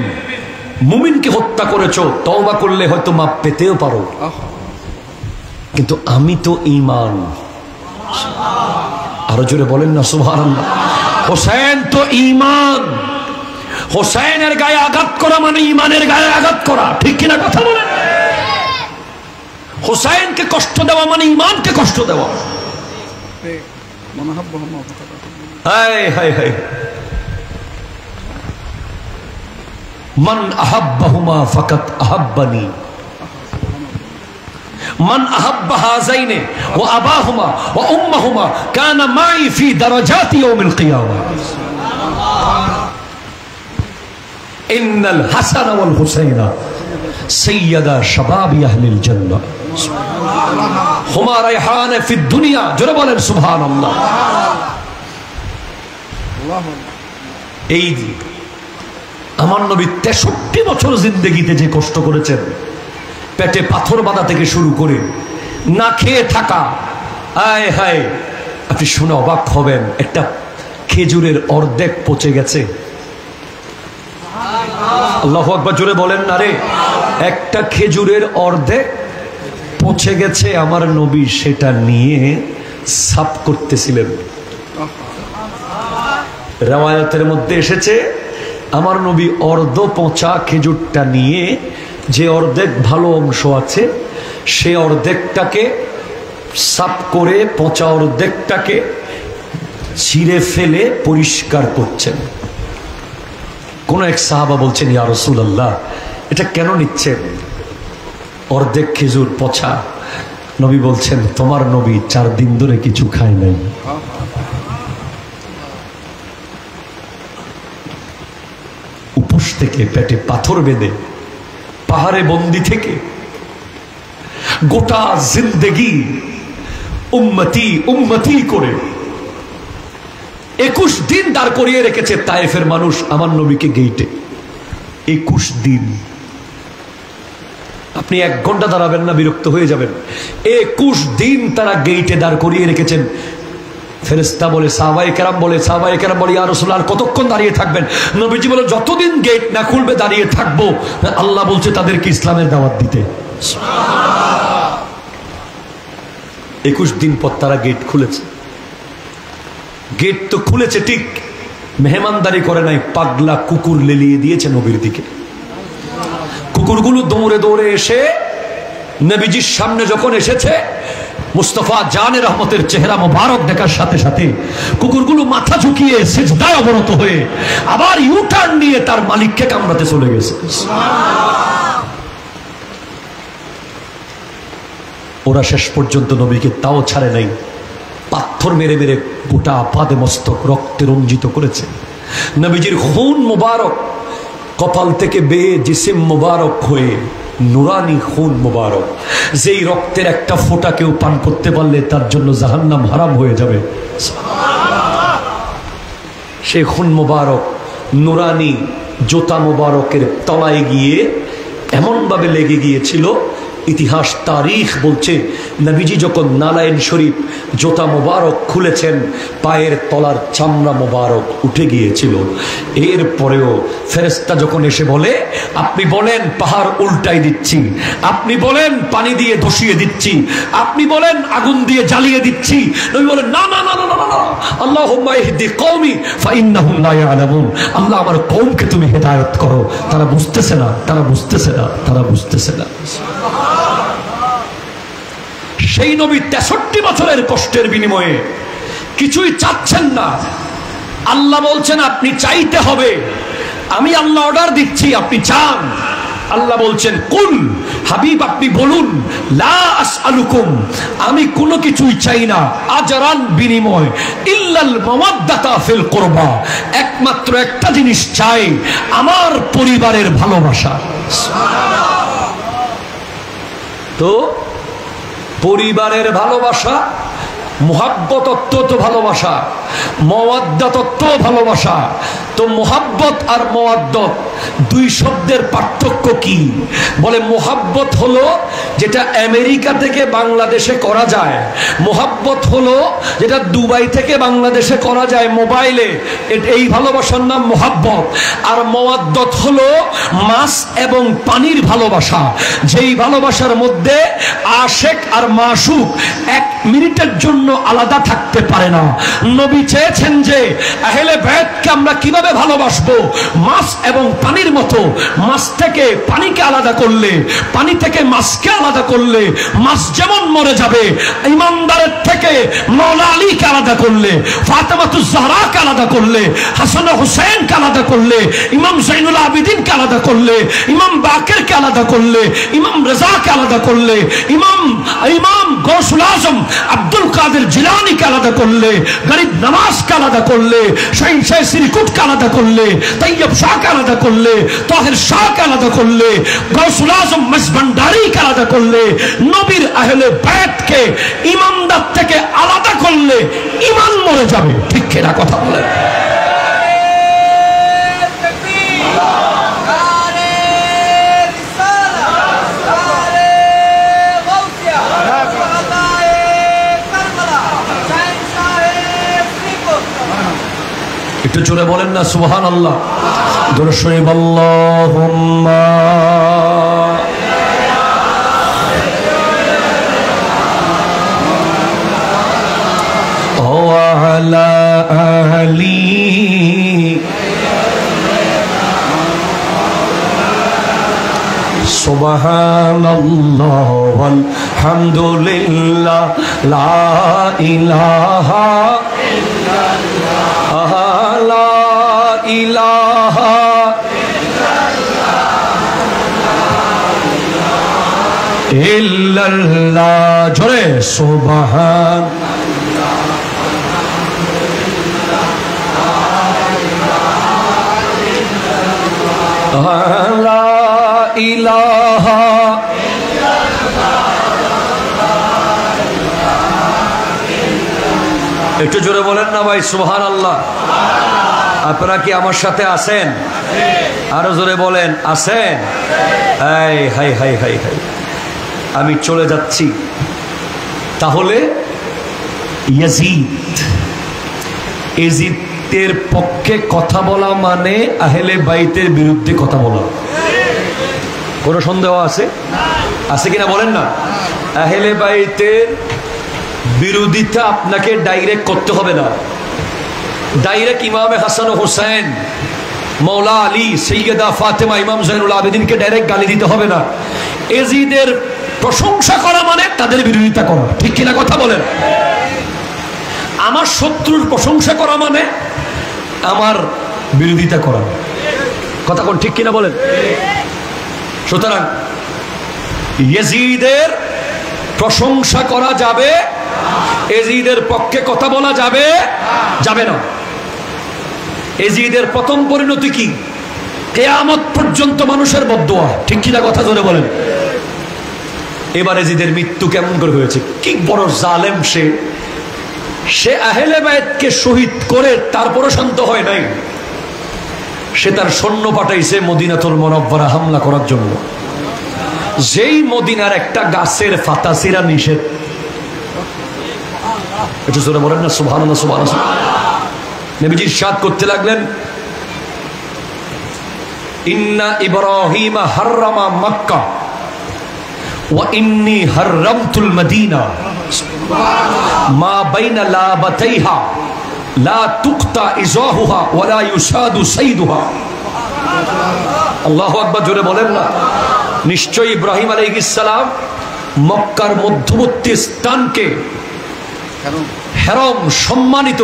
মুমিনকে হত্যা করেছো, তওবা করলে হয়তো মাফ পেতেও পারো, কিন্তু আমি তো ঈমান। আরো জোরে বলেন না সুবহানাল্লাহ। হোসেন তো ঈমান, হোসেনের গায়ে আঘাত করা মানে ঈমানের গায়ে আঘাত করা, ঠিক কিনা কথা বলেন? হোসেনকে কষ্ট দেওয়া মানে ঈমানকে কষ্ট দেওয়া। হায় হায় হায়, মান আহাব্বাহুমা ফাকাত আহাব্বানি, মান আহাব্বা হাযাইনি ওয়া আবাহুমা ওয়া উম্মাহুমা কানা মাই ফি দারাজাতি ইয়াউমিল কিয়ামা। ইন্নাল হাসান ওয়াল হুসাইনা সাইয়্যিদা শাবাবি আহলিল জান্নাহ হুমা রায়হান ফি দুনিয়া। জোরে বলেন সুবহানাল্লাহ। এই আমার নবী 63 বছর জিন্দেগিতে যে কষ্ট করেছেন, পেটে পাথর বাঁধা থেকে শুরু করে না খেয়ে থাকা, আয় হায়, আপনি শুনে অবাক হবেন, একটা খেজুরের অর্ধেক পচে গেছে। আল্লাহু আকবার, জোরে বলেন না রে। একটা খেজুরের অর্ধেক পচে গেছে, আমার নবী সেটা নিয়ে সাফ করতেছিলেন। রওয়ায়াতের মধ্যে এসেছে, আমার নবী অর্ধ পচা খেজুরটা নিয়ে যে অর্ধেক ভালো অংশ আছে সে অর্ধেকটাকে সাফ করে পচা অর্ধেকটাকে ছিঁড়ে ফেলে পরিষ্কার করছেন। কোন এক সাহাবা বলছেন, ইয়া রাসূলুল্লাহ, এটা কেন নিচ্ছেন? অর্ধেক খেজুর পচা। নবী বলছেন, তোমার নবী 4 দিন ধরে কিছু খায় নাই। উপোস থেকে, পেটে পাথর বেঁধে, পাহাড়ে বন্দি থেকে গোটা জিন্দেগি উম্মতি উম্মতি করে 21 দিন দাঁড় করিয়ে রেখেছে তায়েফের মানুষ আমার নবীকে গেইটে। 21 দিন। আপনি 1 ঘন্টা দাঁড়াবেন না, বিরক্ত হয়ে যাবেন। 21 দিন তারা গেইটে দাঁড় করিয়ে রেখেছেন। ফেরেশতা বলে, সাহাবায়ে কেরাম বলে, ইয়া রাসূলুল্লাহ কতক্ষণ দাঁড়িয়ে থাকবেন? নবীজি বলে, যতদিন গেট না খুলবে দাঁড়িয়ে থাকবো। আল্লাহ বলছে তাদেরকে ইসলামের দাওয়াত দিতে। 21 দিন পর তারা গেট খুলেছে। গেট তো খুলেছে ঠিক, মেহমানদারি করে নাই, পাগলা কুকুর লেলিয়ে দিয়েছে নবীর দিকে। কুকুরগুলো দৌড়ে দৌড়ে এসে নবীজির সামনে যখন এসেছে, মুস্তাফা জানে রহমতের চেহারা মোবারক দেখার সাথে সাথে কুকুরগুলো মাথা ঝুঁকিয়ে সিজদায় অবনত হয়ে আবার ইউটার্ন নিয়ে তার মালিককে কামড়াতে চলে গেছে। ওরা শেষ পর্যন্ত নবীকে তাও ছাড়ে নাই, পাথর মেরে মেরে গোটা আপাদে মস্তক রক্তে রঞ্জিত করেছে। নবীজির খুন মুবারক কপাল থেকে বেয়ে জিসিম মুবারক হয়ে নুরানি খুন মুবারক, যেই রক্তের একটা ফোঁটা কেউ পান করতে পারলে তার জন্য জাহান্নাম হারাম হয়ে যাবে। সেই খুন মুবারক নুরানি জুতা মোবারকের তলায় গিয়ে এমনভাবে লেগে গিয়েছিল, ইতিহাস তারিখ বলছে নবীজি যখন নালায়েন শরীফ জুতা মোবারক খুলেছেন, পায়ের তলার চামড়া মোবারক উঠে গিয়েছিল। এরপরেও ফেরেশতা যখন এসে বলে, আপনি বলেন পাহাড় উল্টাই দিচ্ছি, আপনি বলেন পানি দিয়ে ধসিয়ে দিচ্ছি, আপনি বলেন আগুন দিয়ে জ্বালিয়ে দিচ্ছি, নবী বলেন না না না না না না, আল্লাহুম্মা ইহদি কওমি ফাইন্নাহুম লা ইয়ালামুন, আল্লাহ আমার কওমকে তুমি হেদায়েত করো, তারা বুঝতেছে না, তারা বুঝতেছে না, তারা বুঝতেছে না। সেই নবী 63 বছরের কষ্টের বিনিময়ে কিছুই চাচ্ছেন না। আল্লাহ বলছেন আপনি চাইতে হবে, আমি আল্লাহ অর্ডার দিচ্ছি, আপনি চান। আল্লাহ বলছেন কুল, হাবিব আপনি বলুন, লা আসআলুকুম, আমি কোনো কিছুই চাই না, আজরান বিনিময়, ইল্লাল মাওয়াদ্দাতা ফিল কুরবা, একমাত্র একটা জিনিস চাই, আমার পরিবারের ভালোবাসা। তো পরিবারের ভালোবাসা, মুহাব্বত তো ভালোবাসা, মাওয়াদ্দাত তো ভালোবাসা। তো মুহাব্বত আর মাওয়াদ্দাত দুই শব্দের পার্থক্য কি? বলে মুহাব্বত হলো যেটা আমেরিকা থেকে বাংলাদেশে করা যায়, মুহাব্বত হলো যেটা দুবাই থেকে বাংলাদেশে করা যায় মোবাইলে, এই ভালোবাসার নাম মুহাব্বত। আর মাওয়াদ্দাত হলো মাছ এবং পানির ভালোবাসা, যেই ভালোবাসার মধ্যে আশেক আর মাশুক এক মিনিটের জন্য আলাদা থাকতে পারে না। নবী চেয়েছেন যে আহলে বাইতকে আমরা কিভাবে ভালোবাসবো, মাছ এবং পানির মতো। মাছ থেকে পানিকে আলাদা করলে, পানি থেকে মাছকে আলাদা করলে মাছ যেমন মরে যাবে, ইমানদারের থেকে মাওলা আলীকে আলাদা করলে, ফাতেমাতুজ জাহরাকে আলাদা করলে, হাসান ও হুসাইনকে আলাদা করলে, ইমাম জাইনুল আবিদিনকে আলাদা করলে, ইমাম বাকেরকে আলাদা করলে, ইমাম রেজাকে আলাদা করলে, ইমাম গৌসুল আজম আব্দুল কাদের জিলানীকে আলাদা করলে, গরিব নওয়াজকে আলাদা করলে, শাইখ সিরিকুটকে আলাদা করলে, তৈয়ব শাহকে আলাদা করলে, তাহের শাহকে আলাদা করলে, গৌসুল আজম মসবন্ডারিকে আলাদা করলে, নবীর আহলে বাইতকে ইমানদার থেকে আলাদা করলে ইমান মরে যাবে। ঠিক কিনা কথা বলেন? একটু জোরে বলেন না সুবহানাল্লাহ। জোরে শরীফ আল্লাহুম্মা ওয়া আলা আলি সুবহানাল্লাহ ওয়ালহামদুলিল্লাহ লা ইলাহা ইল্লাল্লাহ লা ইলাহা ইল্লাল্লাহ। জোরে সুবহান লা ইলাহা একটু জোরে বলেন না ভাই সুবহানাল্লাহ। আপনারা কি আমার সাথে আছেন? আরো জোরে বলেন আছেন? High high high high high, আমি চলে যাচ্ছি। তাহলে ইয়াজিদের পক্ষে কথা বলা মানে আহলে বাইতের বিরুদ্ধে কথা বলা। কোনো সন্দেহ আছে? আছে কিনা বলেন না। আহলে বাইতের বিরোধিতা আপনাকে ডাইরেক্ট করতে হবে না। ডাইরেক্ট ইমামে হাসান ও হুসাইন, মৌলা আলী, সৈয়দা ফাতেমা, ইমাম জাইনুল আবেদিনকে ডাইরেক্ট গালি দিতে হবে না। এজিদের প্রশংসা করা মানে তাদের বিরোধিতা করা। ঠিক কিনা কথা বলেন? আমার শত্রুর প্রশংসা করা মানে আমার বিরোধিতা করা। কথা কোন ঠিক কিনা বলেন? সুতরাং ইয়াজিদের প্রশংসা করা যাবে, এজিদের পক্ষে কথা বলা যাবে যাবে না। এজিদের প্রথম পরিণতি কি? কিয়ামত পর্যন্ত মানুষের বদদোয়া। ঠিক কিনা কথা জোরে বলেন। এবার এজিদের মৃত্যু কেমন করে হয়েছে? কি বড় জালেম সে আহলে বাইতকে শহীদ করে তারপরও শান্ত হয় নাই। সে তার সৈন্য পাঠাইছে মদিনাতুল মুনাওয়ারা হামলা করার জন্য। যেই মদিনার একটা গাছের পাতা ছিঁড়া নিষেধ, একটু জোরে বলেন না সুবহানাল্লাহ সুবহানাল্লাহ। নবীজি ইরশাদ করতে লাগলেন, ইন্না ইব্রাহিমা হাররামা মক্কা ওয়া ইন্নী হাররামতুল মদিনা মা বাইনা লাবাতাইহা লা তুকতা ইজাহুহা ওয়া লা ইউসাদু সাইদুহা। আল্লাহু আকবার, জোরে বলেন না। নিশ্চয়ই ইব্রাহিম আলাইহিস সালাম মক্কার মধ্যবর্তী স্থানকে হেরম সম্মানিত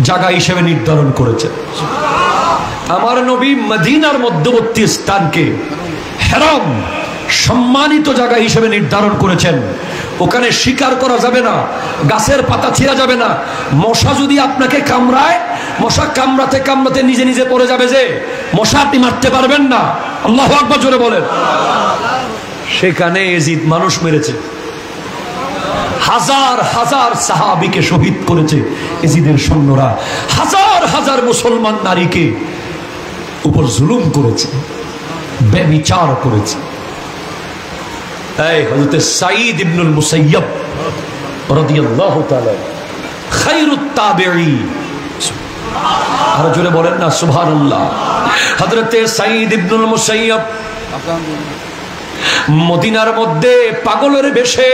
জায়গা হিসেবে নির্ধারণ করেছে। আমার নবী মদিনার মধ্যবর্তী স্থানকে হেরম সম্মানিত জায়গা হিসেবে নির্ধারণ করেছেন। ওখানে শিকার করা যাবে না, গাছের পাতা ছিঁড়া যাবে না। মশা যদি আপনাকে কামড়ায়, মশা কামড়াতে কামড়াতে নিজে নিজে পড়ে যাবে, যে মশা আপনি মারতে পারবেন না। আল্লাহু আকবার, জোরে বলেন। সেখানে এজিদ মানুষ মেরেছে, হাজার হাজার সাহাবীকে শহীদ করেছে এজিদের সৈন্যরা, হাজার হাজার মুসলমান নারীকে উপর জুলুম করেছে, বেবিচার করেছে। এই হযরত সাঈদ ইবনুল মুসাইয়্যিব রাদিয়াল্লাহু তাআলা খায়রুত তাবিঈন, আর জোরে বলেন না সুবহানাল্লাহ। হযরত সাঈদ ইবনুল মুসাইয়্যিব মদিনার মধ্যে পাগলের বেশে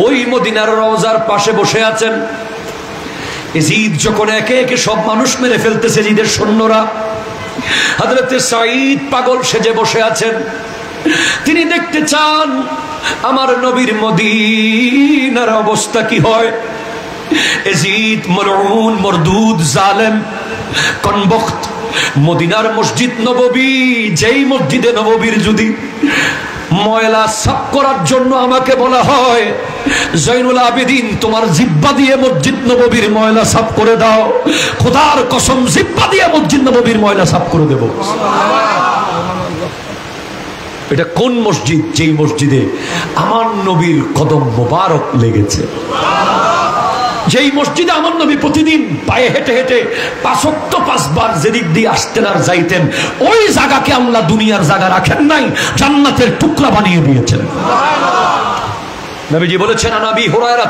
ওই মদিনার রওজার পাশে বসে আছেন। এজিদ যখন একে একে সব মানুষ মেরে ফেলতেছে এজিদের সৈন্যরা, হযরত সাঈদ পাগল সেজে বসে আছেন। তিনি দেখতে চান আমার নবীর মদিনার অবস্থা কি হয়। এজিদ মলউন মরদুদ জালেম কনবখ্ত মদিনার মসজিদ নববী, যেই মসজিদে নববীর যদি ময়লা সাফ করার জন্য আমাকে বলা হয়, জৈনুল আবেদিন তোমার জিহ্বা দিয়ে মসজিদ নববীর ময়লা সাফ করে দাও, খোদার কসম জিহ্বা দিয়ে মসজিদ নববীর ময়লা সাফ করে দেব। এটা কোন মসজিদ? যেই মসজিদে আমার নবীর কদম মোবারক লেগেছে, যেই মসজিদে আমার নবী প্রতিদিন পায়ে হেঁটে হেঁটে 5 ওয়াক্ত 5 বার যেদিক দিয়ে আসতেন আর যাইতেন, ওই জায়গাকে আল্লাহ দুনিয়ার জায়গা রাখেন নাই, জান্নাতের টুকরা বানিয়ে দিয়েছেন। নবীজি বলেছেন, আনাবি হুরায়রা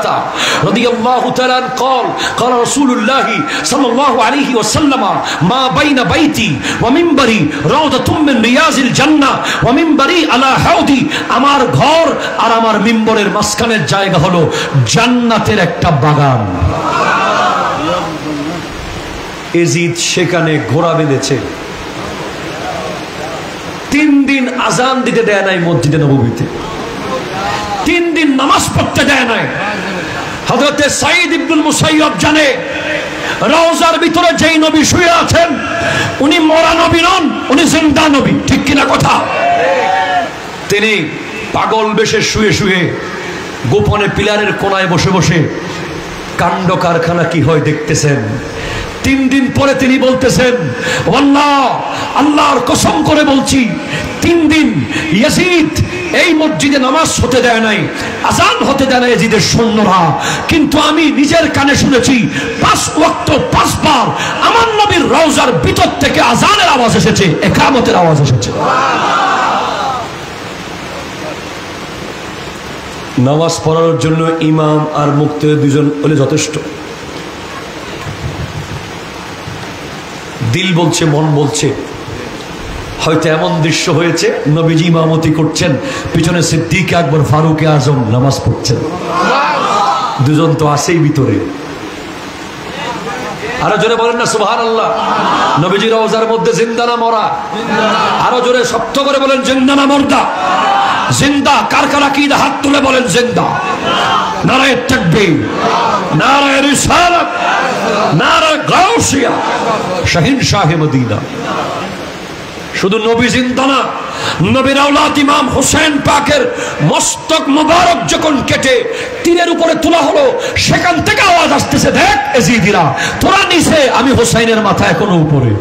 রাদিয়াল্লাহু তাআলা قال قال رسول الله صلى الله عليه وسلم ما بين بيتي ومنبري روضة من رياض الجنة ومنبري على حوضي, আমার ঘর আর আমার মিম্বরের মাঝখানের জায়গা হলো জান্নাতের একটা বাগান। এজিদ সেখানে ঘোড়া বেঁধেছে, 3 দিন আজান দিতে দেয় নাই মসজিদে নববীতে, 3 দিন নামাজ পড়তে দেয় নাই। হযরত সাঈদ ইবনুল মুসাইয়্যিব জানে রওজার ভিতরে যেই নবী শুয়ে আছেন উনি মরা নবী নন, উনি জিন্দা নবী, ঠিক কিনা কথা? তিনি পাগল বেশে শুয়ে শুয়ে গোপনে পিলারের কোনায় বসে বসে কাণ্ড কারখানা কি হয় দেখতেছেন। 3 দিন পরে তিনি বলতেছেন, আল্লাহ, আল্লাহর কসম করে বলছি, 3 দিন ইয়াজিদ এই মসজিদে নামাজ হতে দেয় নাই, আজান হতে দেয় নাই ইয়াজিদের সৈন্যরা, কিন্তু আমি নিজের কানে শুনেছি 5 ওয়াক্ত 5 বার আমার নবীর রওজার ভিতর থেকে আজানের আওয়াজ এসেছে, ইকামতের আওয়াজ এসেছে। নামাজ পড়ার জন্য ইমাম আর মুক্তাদি দুজন হলে যথেষ্ট। দিল বলছে, মন বলছে। হয়তো এমন দৃশ্য হয়েছে, নবীজি ইমামতি করছেন, পিছনে সিদ্দিক আকবর ফারুক আজম নামাজ পড়ছেন, দুজন তো আছেই ভিতরে। আরো জোরে বলেন না সুবহানাল্লাহ। নবীজি রওজার মধ্যে জিন্দা না মরা? আরো জোরে শক্ত করে বলেন, জিন্দা না মুর্দা? জিন্দা। কার কার আকীদা হাত তুলে বলেন জিন্দা। নারায়ে তাকবীর, নারায়ে রিসালাত, নারায়ে গাউসিয়া, শাহিনশাহে মদিনা। শুধু নবী জিন্দা না, নবীর আওলাদ ইমাম হোসেন পাকের মস্তক মোবারক যখন কেটে তীরের উপরে তোলা হলো, সেখান থেকে আওয়াজ আসতেছে, দেখ এজিদিরা, তোরা নিচে, আমি হোসেনের মাথা এখনো উপরে।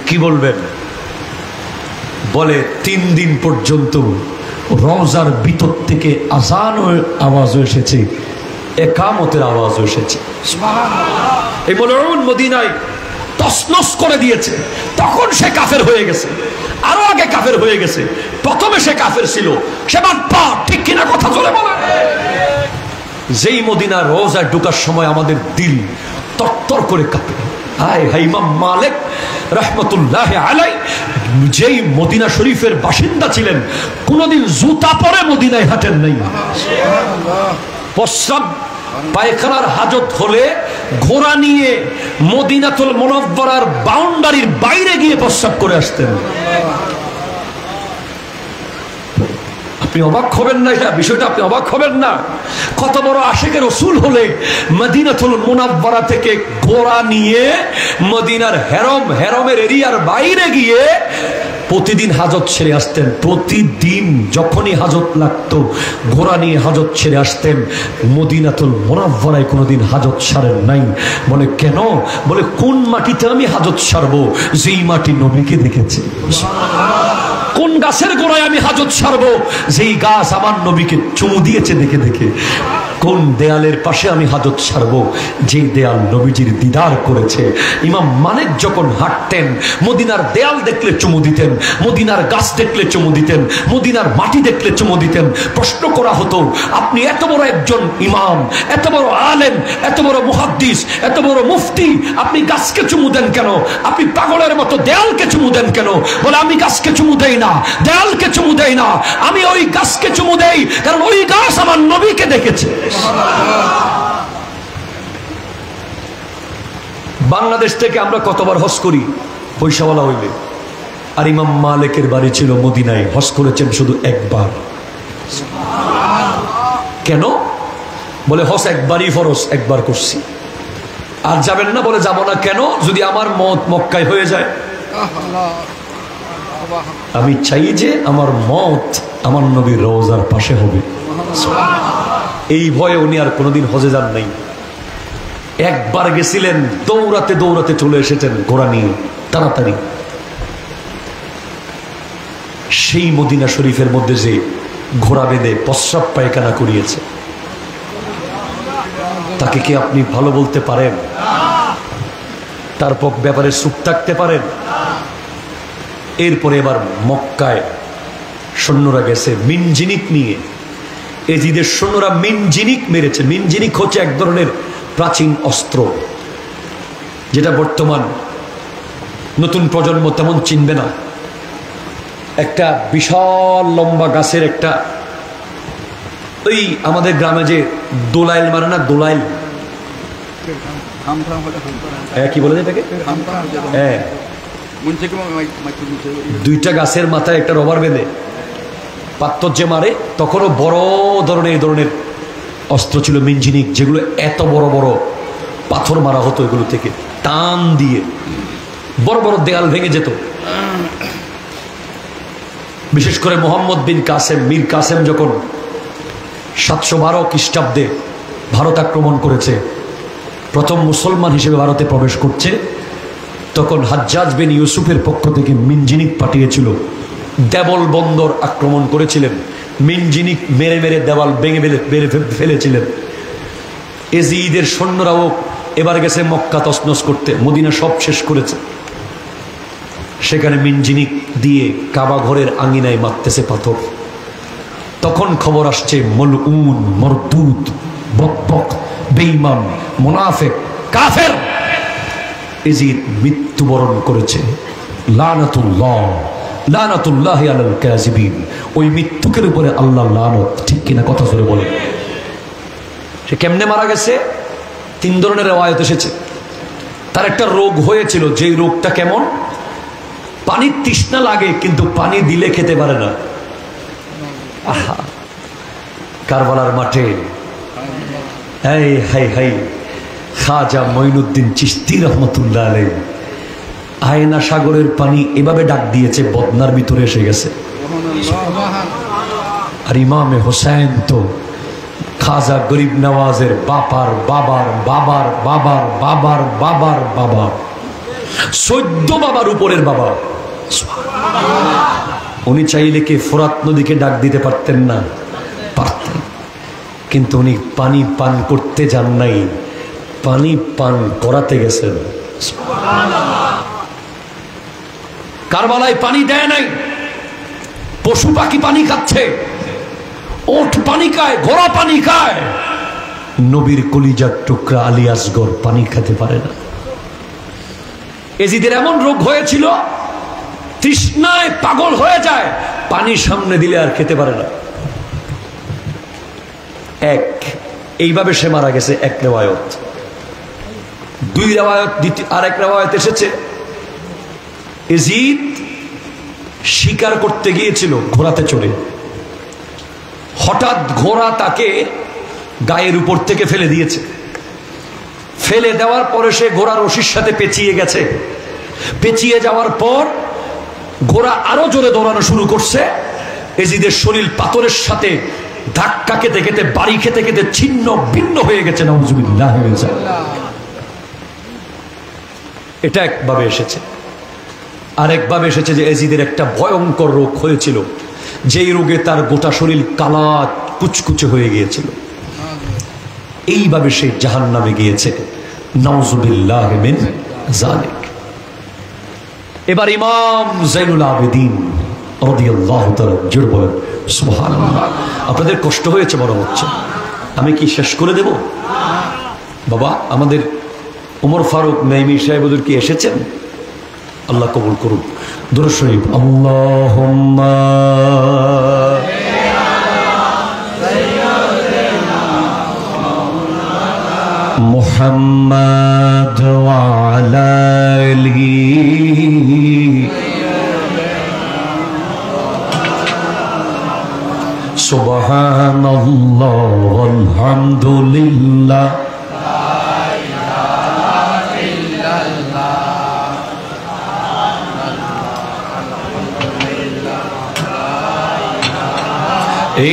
কি বলবেন? বলে 3 দিন পর্যন্ত রওজার ভিতর থেকে আজান আওয়াজ এসেছে, একামতের আওয়াজ এসেছে। এই মলউন মদিনায় তছনছ করে দিয়েছে। তখন সে কাফের হয়ে গেছে, আরো আগে কাফের হয়ে গেছে। প্রথমে সে কাফের ছিল, সে বাটপার, ঠিক কিনা কথা চলে বলে। যেই মদিনার রোজায় ঢোকার সময় আমাদের দিল তরতর করে কাঁপে। হায় হায়, ইমাম মালিক রাহমাতুল্লাহ আলাইহি যেই মদিনা শরীফের বাসিন্দা ছিলেন, কোনদিন জুতা পরে মদিনায় হাঁটেন নাই। প্রস্রাব পায়খানার হাজত হলে ঘোড়া নিয়ে মদিনাতুল মুনাওয়ারার বাউন্ডারির বাইরে গিয়ে প্রস্রাব করে আসতেন। আপনি অবাক হবেন না, এটা বিষয়টা আপনি অবাক হবেন না। কত বড় আশিকে রাসূল হলে মদিনাতুল মুনাওয়ারা থেকে ঘোড়া নিয়ে মদিনার হেরমের এরিয়ার বাইরে গিয়ে প্রতিদিন হাজত ছেড়ে আসতেন। প্রতিদিন যখনই হাজত লাগতো ঘোড়া নিয়ে হাজত ছেড়ে আসতেন। মদিনাতুল মুনাওয়ারায় কোনোদিন হাজত সারেন নাই। বলে কেন? বলে কোন মাটিতে আমি হাজত সারবো যেই মাটি নবীকে দেখেছে। কোন গাছের গোড়ায় আমি হাজত সারবো যেই গাছ আমার নবীকে চুমু দিয়েছে দেখে দেখে। কোন দেয়ালের পাশে আমি হাজত সারবো যেই দেয়াল নবীজির দিদার করেছে। ইমাম মালিক যখন হাঁটতেন মদিনার দেয়াল দেখলে চুমু দিতেন, মদিনার গাছ দেখলে চুমু দিতেন, মদিনার মাটি দেখলে চুমু দিতেন। প্রশ্ন করা হতো, আপনি এত বড় একজন ইমাম, এত বড় আলেম, এত বড় মুহাদ্দিস, এত বড় মুফতি, আপনি গাছকে চুমু দেন কেন? আপনি পাগলের মতো দেয়ালকে চুমু দেন কেন? বলে আমি গাছকে চুমু দেই না, দেয়ালকে চুমু দেই না, আমি ওই গাছকে চুমু দেই কারণ ওই গাছ আমার নবীকে দেখেছে। বাংলাদেশ থেকে আমরা কতবার হজ করি পয়সাওয়ালা হইলে, আর ইমাম মালিকের বাড়ি ছিল মদিনায়, হজ করেছেন শুধু একবার। কেন? বলে হজ একবারই ফরজ, একবার করছি, আর যাবেন না। বলে যাব না কেন? যদি আমার মত মক্কায় হয়ে যায়। আমি চাই যে আমার মত আমার নবীর রওজার পাশে হবে। এই ভয়ে উনি আর কোনোদিন হজে যান নাই। একবার গেছিলেন, দৌড়াতে দৌড়াতে চলে এসেছেন ঘোড়া নিয়ে তাড়াতাড়ি। সেই মদিনা শরীফের মধ্যে যে ঘোড়া বেঁধে প্রস্রাব পায়খানা করিয়েছে, তাকে কি আপনি ভালো বলতে পারেন? তারপর ব্যাপারে চুপ থাকতে পারেন? এরপরে এবার মক্কায় সৈন্যরা গেছে মিনজিনিক নিয়ে। এজিদের সৈন্যরা মিনজিনিক মেরেছে। মিনজিনিক হচ্ছে এক ধরনের প্রাচীন অস্ত্র, যেটা বর্তমান নতুন প্রজন্ম তেমন চিনবে না। একটা বিশাল লম্বা গাছের একটা, ওই আমাদের গ্রামে যে দোলাইল মারে না, দোলাইল কি বলে এটাকে? হ্যাঁ, দুইটা গাছের মাথায় একটা রবার বেঁধে পাত্তর যে মারে, তখনও বড় ধরনের এই ধরনের অস্ত্র ছিল মিনজিনিক, যেগুলো এত বড় বড় পাথর মারা হতো এগুলো থেকে টান দিয়ে, বড় বড় দেয়াল ভেঙে যেত। বিশেষ করে মোহাম্মদ বিন কাসেম, মীর কাসেম যখন 712 খ্রিস্টাব্দে ভারত আক্রমণ করেছে, প্রথম মুসলমান হিসেবে ভারতে প্রবেশ করছে, তখন হাজ্জাজ বিন ইউসুফের পক্ষ থেকে মিনজিনিক পাঠিয়েছিল। দেবল বন্দর আক্রমণ করেছিলেন, মিনজিনিক মেরে মেরে দেওয়াল ভেঙে ফেলেছিলেন। এজিদের সৈন্যরাও এবার গেছে মক্কা তছনছ করতে, মদিনা সব শেষ করেছে। সেখানে মিনজিনিক দিয়ে কাবা ঘরের আঙিনায় মারতেছে পাথর। তখন খবর আসছে মলউন, মরদুদ, বকবক, বেঈমান, মুনাফিক, কাফের এজিদ মৃত্যুবরণ করেছে। লানাতুল্লাহ, লানাতুল্লাহি আলাল কাযিবিন। ওই মৃত্যুকের উপরে আল্লাহ লানত। ঠিক কিনা কথা জোরে বলেন। সে কেমনে মারা গেছে? 3 ধরনের রিওয়ায়াত এসেছে। তার একটা রোগ হয়েছিল, যেই রোগটা কেমন? পানির তৃষ্ণা লাগে কিন্তু পানি দিলে খেতে পারে না। আহা, কারবালার মাঠে হাই হাই হাই, খাজা মঈনুদ্দিন চিশতি রহমতুল্লাহ আলাইহি আয়না সাগরের পানি এভাবে ডাক দিয়েছে, বদনার ভিতরে এসে গেছে। আর ইমামে হোসেন তো খাজা গরিব নওয়াজের বাবার বাবার বাবার বাবার বাবার বাবার বাবা, 14 বাবার উপরের বাবা। উনি চাইলে কি ফোরাত নদীকে ডাক দিতে পারতেন না? পারতেন, কিন্তু উনি পানি পান করতে যান নাই, পানি পান করাতে গেছেন। কারবালায় পানি দেয় নাই, পশু পাখি পানি খাচ্ছে, ওট পানি খায়, ঘোড়া পানি খায়, নবীর কলিজার টুকরা আলী আসগর পানি খেতে পারে না। এজিদের এমন রোগ হয়েছিল, তৃষ্ণায় পাগল হয়ে যায়, পানি সামনে দিলে আর খেতে পারে না। এইভাবে সে মারা গেছে। এক রেওয়ায়ত। দুই রেওয়ায়ত, আর এক রেওয়ায়ত এসেছে এজিদ শিকার করতে গিয়েছিল ঘোড়াতে চড়ে, হঠাৎ ঘোড়া তাকে গায়ের উপর থেকে ফেলে দিয়েছে। ফেলে দেওয়ার পরে সে ঘোড়ার রশির সাথে পেঁচিয়ে গেছে। পেঁচিয়ে যাওয়ার পর ঘোড়া আরো জোরে দৌড়ানো শুরু করছে। এজিদের শরীর পাথরের সাথে ধাক্কা খেতে খেতে, বাড়ি খেতে খেতে ছিন্ন ভিন্ন হয়ে গেছে। নাউজুবিল্লাহ। এটা একভাবে এসেছে। আরেকভাবে এসেছে যে এজিদের একটা ভয়ঙ্কর রোগ হয়েছিল, যেই রোগে তার গোটা শরীর কালা কুচকুচে হয়ে গিয়েছিল। এইভাবে সে জাহান্নামে গিয়েছে। নাউজুবিল্লাহ মিন যালিক। এবার ইমাম যাইনুল আবেদিন রাদিয়াল্লাহু তাআলা জোরে বলেন সুবহানাল্লাহ। আপনাদের কষ্ট হয়েছে বড় হচ্ছে, আমি কি শেষ করে দেব? বাবা, আমাদের ওমর ফারুক নাইমি সাহেব কি এসেছেন? আল্লাহ কবুল করুন। দুরূদ শরীফ। আল্লাহুম্মা মুহাম্মাদ ওয়া আলা আলিহি সুবহানাল্লাহ আলহামদুলিল্লাহ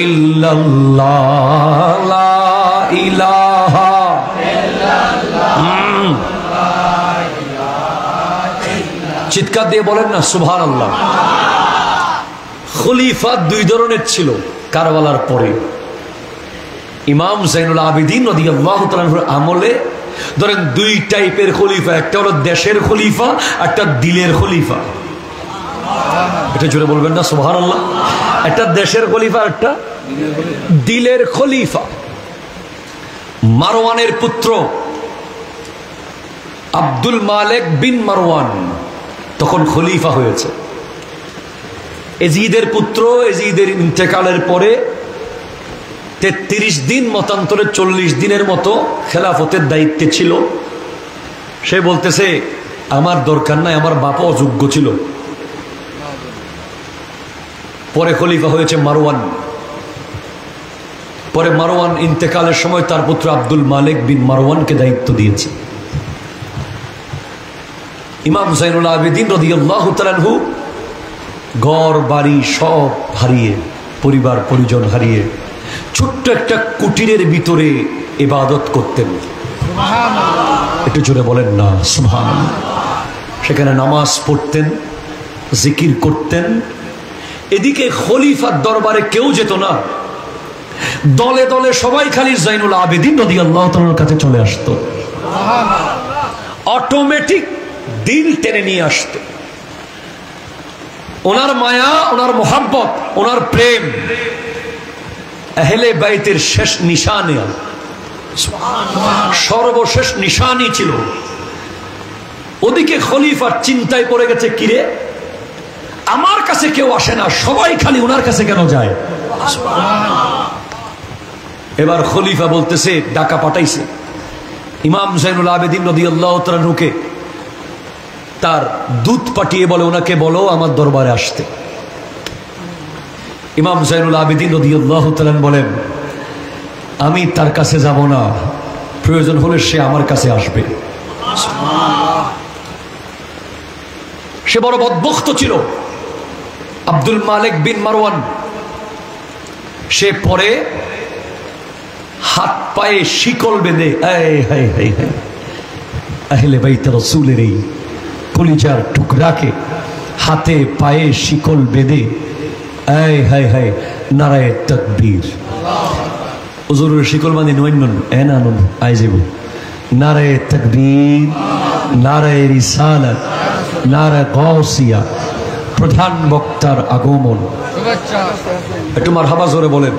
ইল্লাল্লাহ লা ইলাহা ইল্লাল্লাহ। চিৎকার দিয়ে বলেন না সুবহানাল্লাহ। খলিফা দুই ধরনের ছিল কারবালার পরে। ইমাম যাইনুল আবেদিন রাদিয়াল্লাহু তাআলার আমলে ধরেন দুই টাইপের খলিফা, একটা হলো দেশের খলিফা, একটা দিলের খলিফা। এটা জোরে বলবেন না সুবহানাল্লাহ। একটা দেশের খলিফা, একটা দিলের খলিফা। মারওয়ানের পুত্র আব্দুল মালিক বিন মারওয়ান তখন খলিফা হয়েছে। এজিদের পুত্র, এজিদের ইন্তেকালের পরে 33 দিন মতান্তরে 40 দিনের মতো খেলাফতের দায়িত্বে ছিল। সে বলতেছে আমার দরকার নাই, আমার বাবা অযোগ্য ছিল। পরে খলিফা হয়েছে মারওয়ান। পরে মারওয়ান ইন্তেকালের সময় তার পুত্র আব্দুল মালিক বিন মারওয়ানকে দায়িত্ব দিয়েছে। ইমাম যাইনুল আবেদিন রাদিয়াল্লাহু তাআলা আনহু ঘর বাড়ি সব হারিয়ে, পরিবার পরিজন হারিয়ে ছোট্ট একটা কুটিরের ভিতরে ইবাদত করতেন। একটু জোরে বলেন না সুবহানাল্লাহ। সেখানে নামাজ পড়তেন, জিকির করতেন। এদিকে খলিফার দরবারে কেউ যেত না, দলে দলে সবাই খালি যাইনুল আবেদিন রাদিয়াল্লাহু তাআলার কাছে চলে আসতো। অটোমেটিক দিল টেনে নিয়ে আসতো। ওনার মায়া, ওনার মোহাব্বত, ওনার প্রেম আহলে বাইতের শেষ নিশানে, সর্বশেষ নিশানি ছিল। ওদিকে খলিফার চিন্তায় পড়ে গেছে, কিরে আমার কাছে কেউ আসে না, সবাই খালি ওনার কাছে কেন যায়? এবার খলিফা বলতেছে, ডাকা পাঠাইছে ইমাম যাইনুল আবেদিন রাদিয়াল্লাহু তাআলা আনহুকে, তার দূত পাঠিয়ে বলে ওনাকে বলো আমার দরবারে আসতে। ইমাম যাইনুল আবেদিন রাদিয়াল্লাহু তাআলা বলেন আমি তার কাছে যাব না, প্রয়োজন হলে সে আমার কাছে আসবে। সে বড় বদবখত ছিল আব্দুল মালিক বিন মারওয়ান। সে পরে হাত পায়ে শিকল বেঁধে, আহলে বাইত রাসূলের এই কলিজার টুকরাকে হাতে পায়ে শিকল বেঁধে, নারায়ে তাকবীর, হুজুরের শিকল বাঁধি নৈনন এনানুন আইজিব নারায়ে তাকবীর, নারায়ে রিসালাত, নারায়ে গাউসিয়া, প্রধান বক্তার আগমন। একটু মারহাবা জোরে বলেন।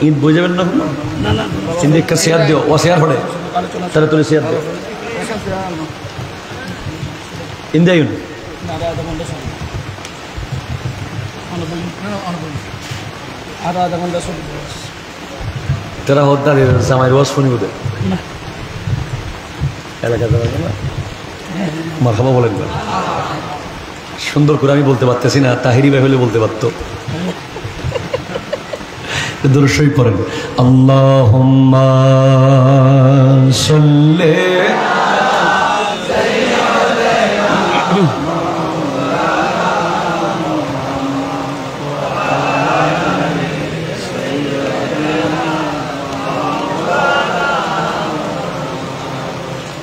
ঈদ বুঝাবেন না? সিন্দিককে শেয়ার দিও, ও শেয়ার হলে তারা তুলে শেয়ার দিও। ইন্দায়ুন तेरा होता है समय रोज फोन होते এলাকা যাবে না মারহাবা বলেন না। সুন্দর করে আমি বলতে পারতেছি না, তাহিরি ভাই হলে বলতে পারতো। দরুদ শরীফ পড়েন। আল্লাহুম্মা সাল্লি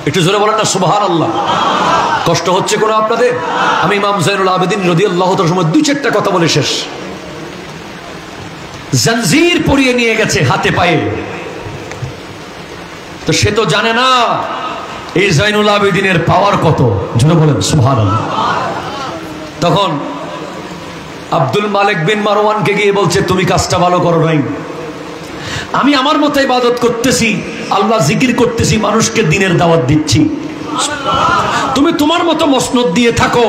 একটু জোরে বলেন না সুবহানাল্লাহ। কষ্ট হচ্ছে কোনো আপনাদের? আমি ইমাম যায়নুল আবেদিন রাদিয়াল্লাহু তাআলার সময় দুই চারটা কথা বলে শেষ। জঞ্জির পরিয়ে নিয়ে গেছে হাতে পায়ে, তো সে তো জানে না এই যায়নুল আবেদিনের পাওয়ার কত। জোরে বলেন সুবহানাল্লাহ। তখন আব্দুল মালিক বিন মারওয়ানকে গিয়ে বলছে, তুমি কাজটা ভালো করো নাই, আমি আমার মতো ইবাদত করতেছি, আল্লাহ জিকির করতেছি, মানুষকে দ্বীনের দাওয়াত দিচ্ছি, তুমি তোমার মতো মসনদ দিয়ে থাকো।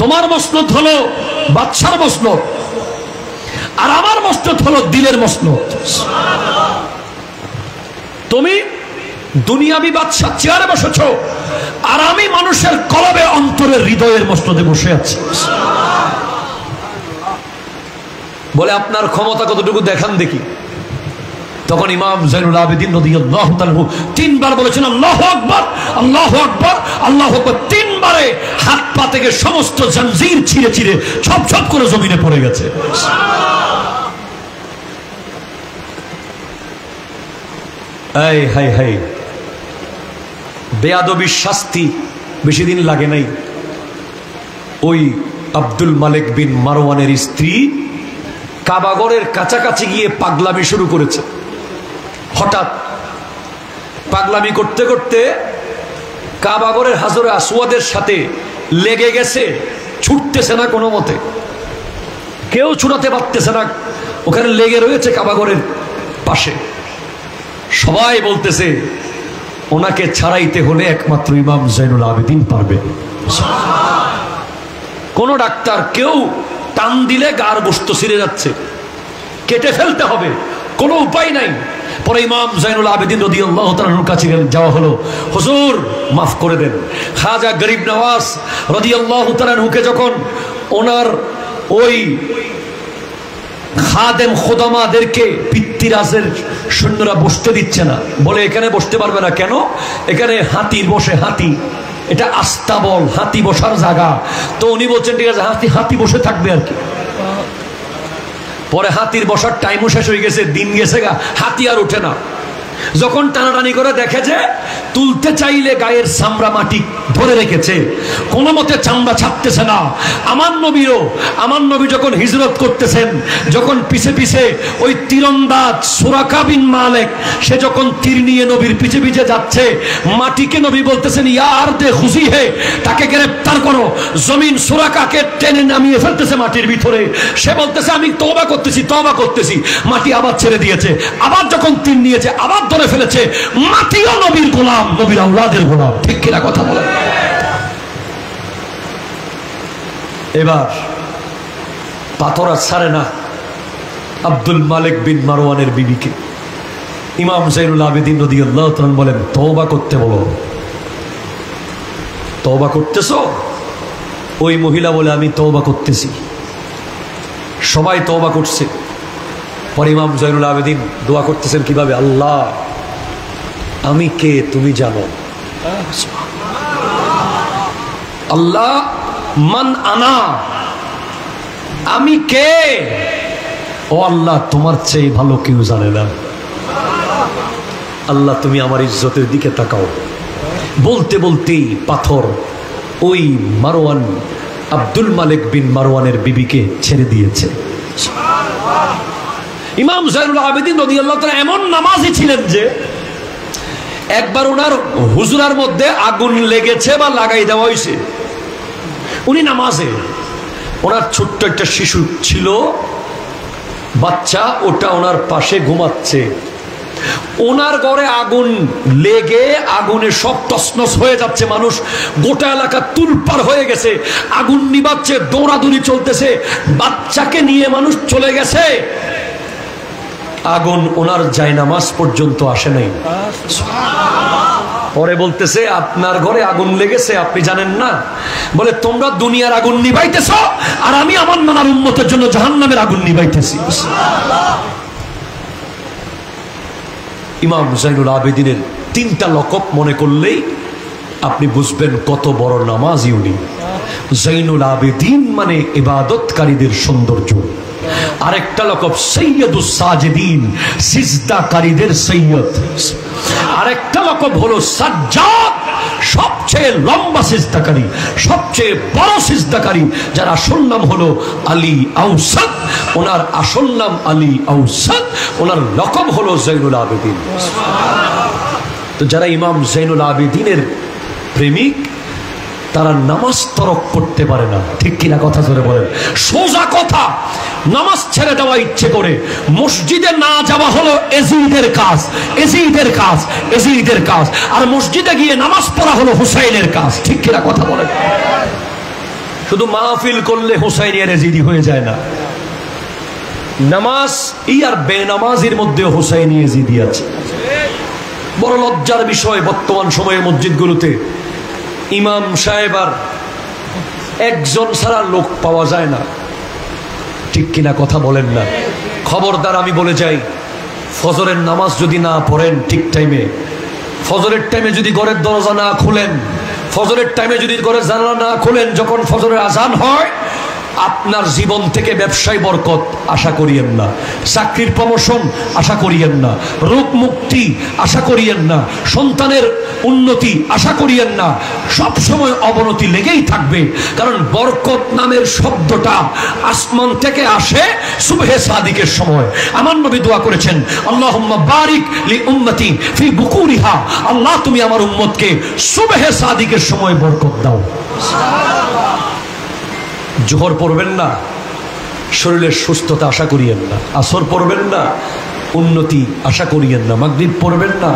তোমার মসনদ হলো বাদশার মসনদ, আর আমার মসনদ হলো দিলের মসনদ। তুমি দুনিয়াবি বাদশা চেয়ারে বসেছ, আর আমি মানুষের কলবে অন্তরের হৃদয়ের মসনদে বসে আছি। বলে আপনার ক্ষমতা কতটুকু দেখান দেখি। তখন ইমাম যায়নুল আবেদিন রাদিয়াল্লাহু তাআলা তিনবার বলেছেন আল্লাহু আকবার, আল্লাহু আকবার, আল্লাহু আকবার। তিনবারে হাত পা থেকে সমস্ত জঞ্জির ছিঁড়ে ছিঁড়ে ছপ ছপ করে জমিনে পড়ে গেছে। এই হাই হাই, বেয়াদবির শাস্তি বেশি দিন লাগে নাই। ওই আব্দুল মালিক বিন মারওয়ানের স্ত্রী কাবাগরের কাছাকাছি গিয়ে পাগলামি শুরু করেছে। হঠাৎ পাগলামি করতে করতে কাবাগরের হাজরে আসওয়াদের সাথে লেগে গেছে, ছুটতেছে না কোনো মতে, কেউ ছুটাতে পারতেছে না, ওখানে লেগে রয়েছে কাবাগরের পাশে। সবাই বলতেছে ওনাকে ছাড়াইতে হলে একমাত্র ইমাম যায়নুল আবেদিন পারবে। কোন ডাক্তার কেউ টান দিলে গার বস্তু ছিঁড়ে যাচ্ছে, কেটে ফেলতে হবে, কোনো উপায় নাই। পরে ইমাম যায়নুল আবেদিন রাদিয়াল্লাহু তাআলার কাছে যাওয়া হলো, হুজুর মাফ করে দেন। খাজা গরিব নওয়াজ রাদিয়াল্লাহু তাআলাকে যখন ওনার ওই খাদেম খোদামাদেরকে পিতৃরাজের সৈন্যরা বসতে দিচ্ছে না, বলে এখানে বসতে পারবে না। কেন? এখানে হাতির বসে, হাতি এটা আস্তাবল, হাতি বসার জায়গা। তো উনি বলছেন ঠিক আছে, হাতি বসে থাকবে আর কি। পরে হাতির বসার টাইমও শেষ হয়ে গেছে, দিন গেছে গা, হাতি আর ওঠে না। যখন টানাটানি করে দেখে যে তুলতে চাইলে গায়ের চামড়া মাটি ধরে রেখেছে, কোনো মতে চামড়া ছাড়তেছে না। আমার নবী যখন হিজরত করতেছেন, যখন পিছে পিছে ওই তীরন্দাজ সুরাকা বিন মালিক সে যখন তীর নিয়ে নবীর পিছে পিছে যাচ্ছে, মাটিকে নবী বলতেছেন ইয়া আরদে খুশি হে, তাকে গ্রেফতার করো। জমিন সুরাকাকে টেনে নামিয়ে ফেলতেছে মাটির ভিতরে। সে বলতেছে আমি তওবা করতেছি। মাটি আবার ছেড়ে দিয়েছে, আবার যখন তীর নিয়েছে আবার ধরে ফেলেছে। মাটিও নবীর গোলাম, নবীর আওলাদের গোলাম। ঠিক কিনা কথা বলেন? এবার পাথর আর ছাড়ে না আব্দুল মালিক বিন মারওয়ানের বিবিকে। ইমাম যায়নুল আবেদিন রাদিয়াল্লাহু তাআলা বলেন তওবা করতে বলো। তওবা করতেছো? ওই মহিলা বলে আমি তওবা করতেছি। সবাই তওবা করছে। পরে ইমাম যায়নুল আবেদিন দোয়া করতেছেন কিভাবে? আল্লাহ আমি কে তুমি জানো। আল্লাহ মান আনা, আমি কে? ও আল্লাহ তোমার চেয়ে ভালো কেউ জানে না। আল্লাহ তুমি আমার ইজ্জতের দিকে তাকাও। বলতে বলতেই পাথর ওই মারওয়ান আব্দুল মালিক বিন মারওয়ানের বিবিকে ছেড়ে দিয়েছে। ইমাম যায়নুল আবেদিন রাদিয়াল্লাহু তাআলা এমন নামাজি ছিলেন যে একবার ওনার হুজরার মধ্যে আগুন লেগেছে বা লাগাই দেওয়া হয়েছে, উনি নামাজে, ওনার ছোট্ট একটা শিশু ছিল বাচ্চা, ওটা ওনার পাশে ঘুমাচ্ছে, ওনার ঘরে আগুন লেগে আগুনে সব তছনছ হয়ে যাচ্ছে, মানুষ গোটা এলাকা তুলপার হয়ে গেছে, আগুন নিভাচ্ছে, দৌড়াদৌড়ি চলতেছে, বাচ্চাকে নিয়ে মানুষ চলে গেছে, আগুন ওনার জায়নামাজ পর্যন্ত আসে নাই। পরে বলতেছে আপনার ঘরে আগুন লেগেছে আপনি জানেন না? বলে তোমরা দুনিয়ার আগুন নিভাইতেছ আর আমি আমার নানার উম্মতের জন্য জাহান্নামের আগুন নিভাইতেছি। ইমাম যায়নুল আবেদিনের 3টা লকব মনে করলেই আপনি বুঝবেন কত বড় নামাজি উনি। যায়নুল আবেদিন মানে ইবাদতকারীদের সৌন্দর্য। আরেকটা লকব সৈয়দুস সাজিদিন, সিজদাকারীদের সৈয়দ। আরেকটা লকব হলো সাজ্জাদ, সবচেয়ে লম্বা সিজদাকারী, সবচেয়ে বড় সিজদাকারী, যার আসল নাম হলো আলী আওসাদ। ওনার আসল নাম আলী আওসাদ, ওনার লকব হলো যায়নুল আবেদিন। তো যারা ইমাম যায়নুল আবেদিনের প্রেমিক তারা নামাজ তরক করতে পারে না, ঠিক কিনা কথা ধরে বলেন? সোজা কথা, নামাজ ছেড়ে দেওয়া ইচ্ছে করে মসজিদে না যাওয়া হলো এজিদের কাজ, এজিদের কাজ, এজিদের কাজ, আর মসজিদে গিয়ে নামাজ পড়া হলো হুসাইনের কাজ, ঠিক কিনা কথা বলেন? শুধু মাহফিল করলে হুসাইনি আর এজিদি হয়ে যায় না, নামাজ আর বেনামাজির মধ্যে হুসাইনি এজিদি আছে। বড় লজ্জার বিষয় বর্তমান সময়ে মসজিদগুলোতে ইমাম সাহেব আর একজন ছাড়া লোক পাওয়া যায় না, ঠিক কিনা কথা বলেন না? খবরদার আমি বলে যাই, ফজরের নামাজ যদি না পড়েন ঠিক টাইমে, ফজরের টাইমে যদি ঘরের দরজা না খুলেন, ফজরের টাইমে যদি ঘরের জানালা না খুলেন, যখন ফজরের আজান হয় আপনার জীবন থেকে ব্যবসায় বরকত আশা করিয়েন না, চাকরির প্রমোশন আশা করিয়েন না, রোগ মুক্তি আশা করিয়েন না, সন্তানের উন্নতি আশা করিয়েন না, সব সময় অবনতি লেগেই থাকবে। কারণ বরকত নামের শব্দটা আসমান থেকে আসে সুবহে সাদিকের সময়। আমার নবী দোয়া করেছেন, আল্লাহুম্মা বারিক লি উম্মতি ফি বুকুরিহা, আল্লাহ তুমি আমার উম্মতকে সুবহে সাদিকের সময় বরকত দাও। জোহর পড়বেন না, শরীরের সুস্থতা আশা করিয়েন না। আসর পড়বেন না, উন্নতি আশা করিয়েন না। মাগরিব পড়বেন না,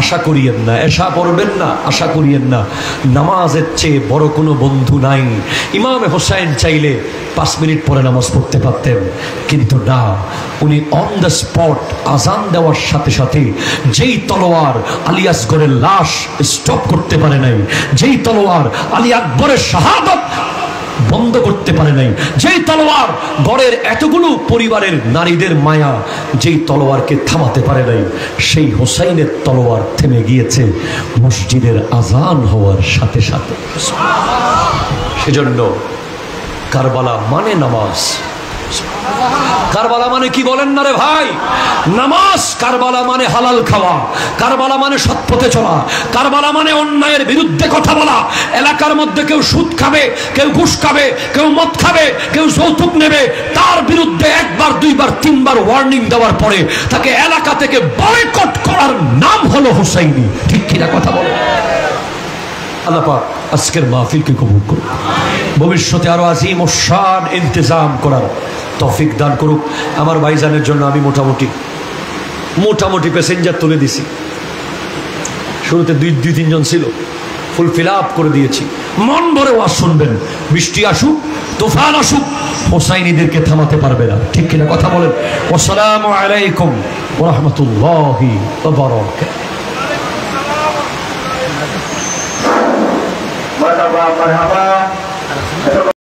আশা করিয়েন না। এশা পড়বেন না, আশা করিয়েন না। নামাজের চেয়ে বড় কোনো বন্ধু নাই। ইমাম হোসাইন চাইলে 5 মিনিট পরে নামাজ পড়তে পারতেন, কিন্তু না, উনি অন দ্য স্পট আজান দেওয়ার সাথে সাথে যেই তলোয়ার আলী আসগরের লাশ স্টপ করতে পারে নাই, যেই তলোয়ার আলী আকবরের শাহাদত বন্ধ করতে পারে নাই, যেই তলোয়ার গড়ের এতগুলো পরিবারের নারীদের মায়া যেই তলোয়ারকে থামাতে পারে নাই, সেই হোসাইনের তলোয়ার থেমে গিয়েছে মসজিদের আজান হওয়ার সাথে সাথে। সেজন্য কারবালা মানে নামাজ। কারবালা মানে কি বলেন না রে ভাই? নামাজ। কারবালা মানে হালাল খাওয়া, কারবালা মানে সৎ পথে চলা, কারবালা মানে অন্যায়ের বিরুদ্ধে কথা বলা। এলাকার মধ্যে কেউ সুদ খাবে, কেউ ঘুষ খাবে, কেউ মদ খাবে, কেউ যৌতুক নেবে, তার বিরুদ্ধে 1 বার 2 বার 3 বার ওয়ার্নিং দেওয়ার পরে তাকে এলাকা থেকে বয়কট করার নাম হলো হুসাইনি, ঠিক কিনা কথা বলে? আল্লাহ পাক আজকের মাহফিলকে কবুল করুন, ভবিষ্যতে আরো আজিম ও শান ইন্তজাম করার তৌফিক দান করুক। আমার ভাইজানের জন্য আমি মোটামুটি প্যাসেঞ্জার তুলে দিছি। শুরুতে 2-3 জন ছিল, ফুল ফিল আপ করে দিয়েছি। মন ভরে ওয়াজ শুনবেন। বৃষ্টি আসুক, তুফান আসুক, হোসাইনিদেরকে থামাতে পারবে না, ঠিক কিনা কথা বলেন? আসসালামু আলাইকুম ওয়া রাহমাতুল্লাহি ওয়া বারাকাতুহু।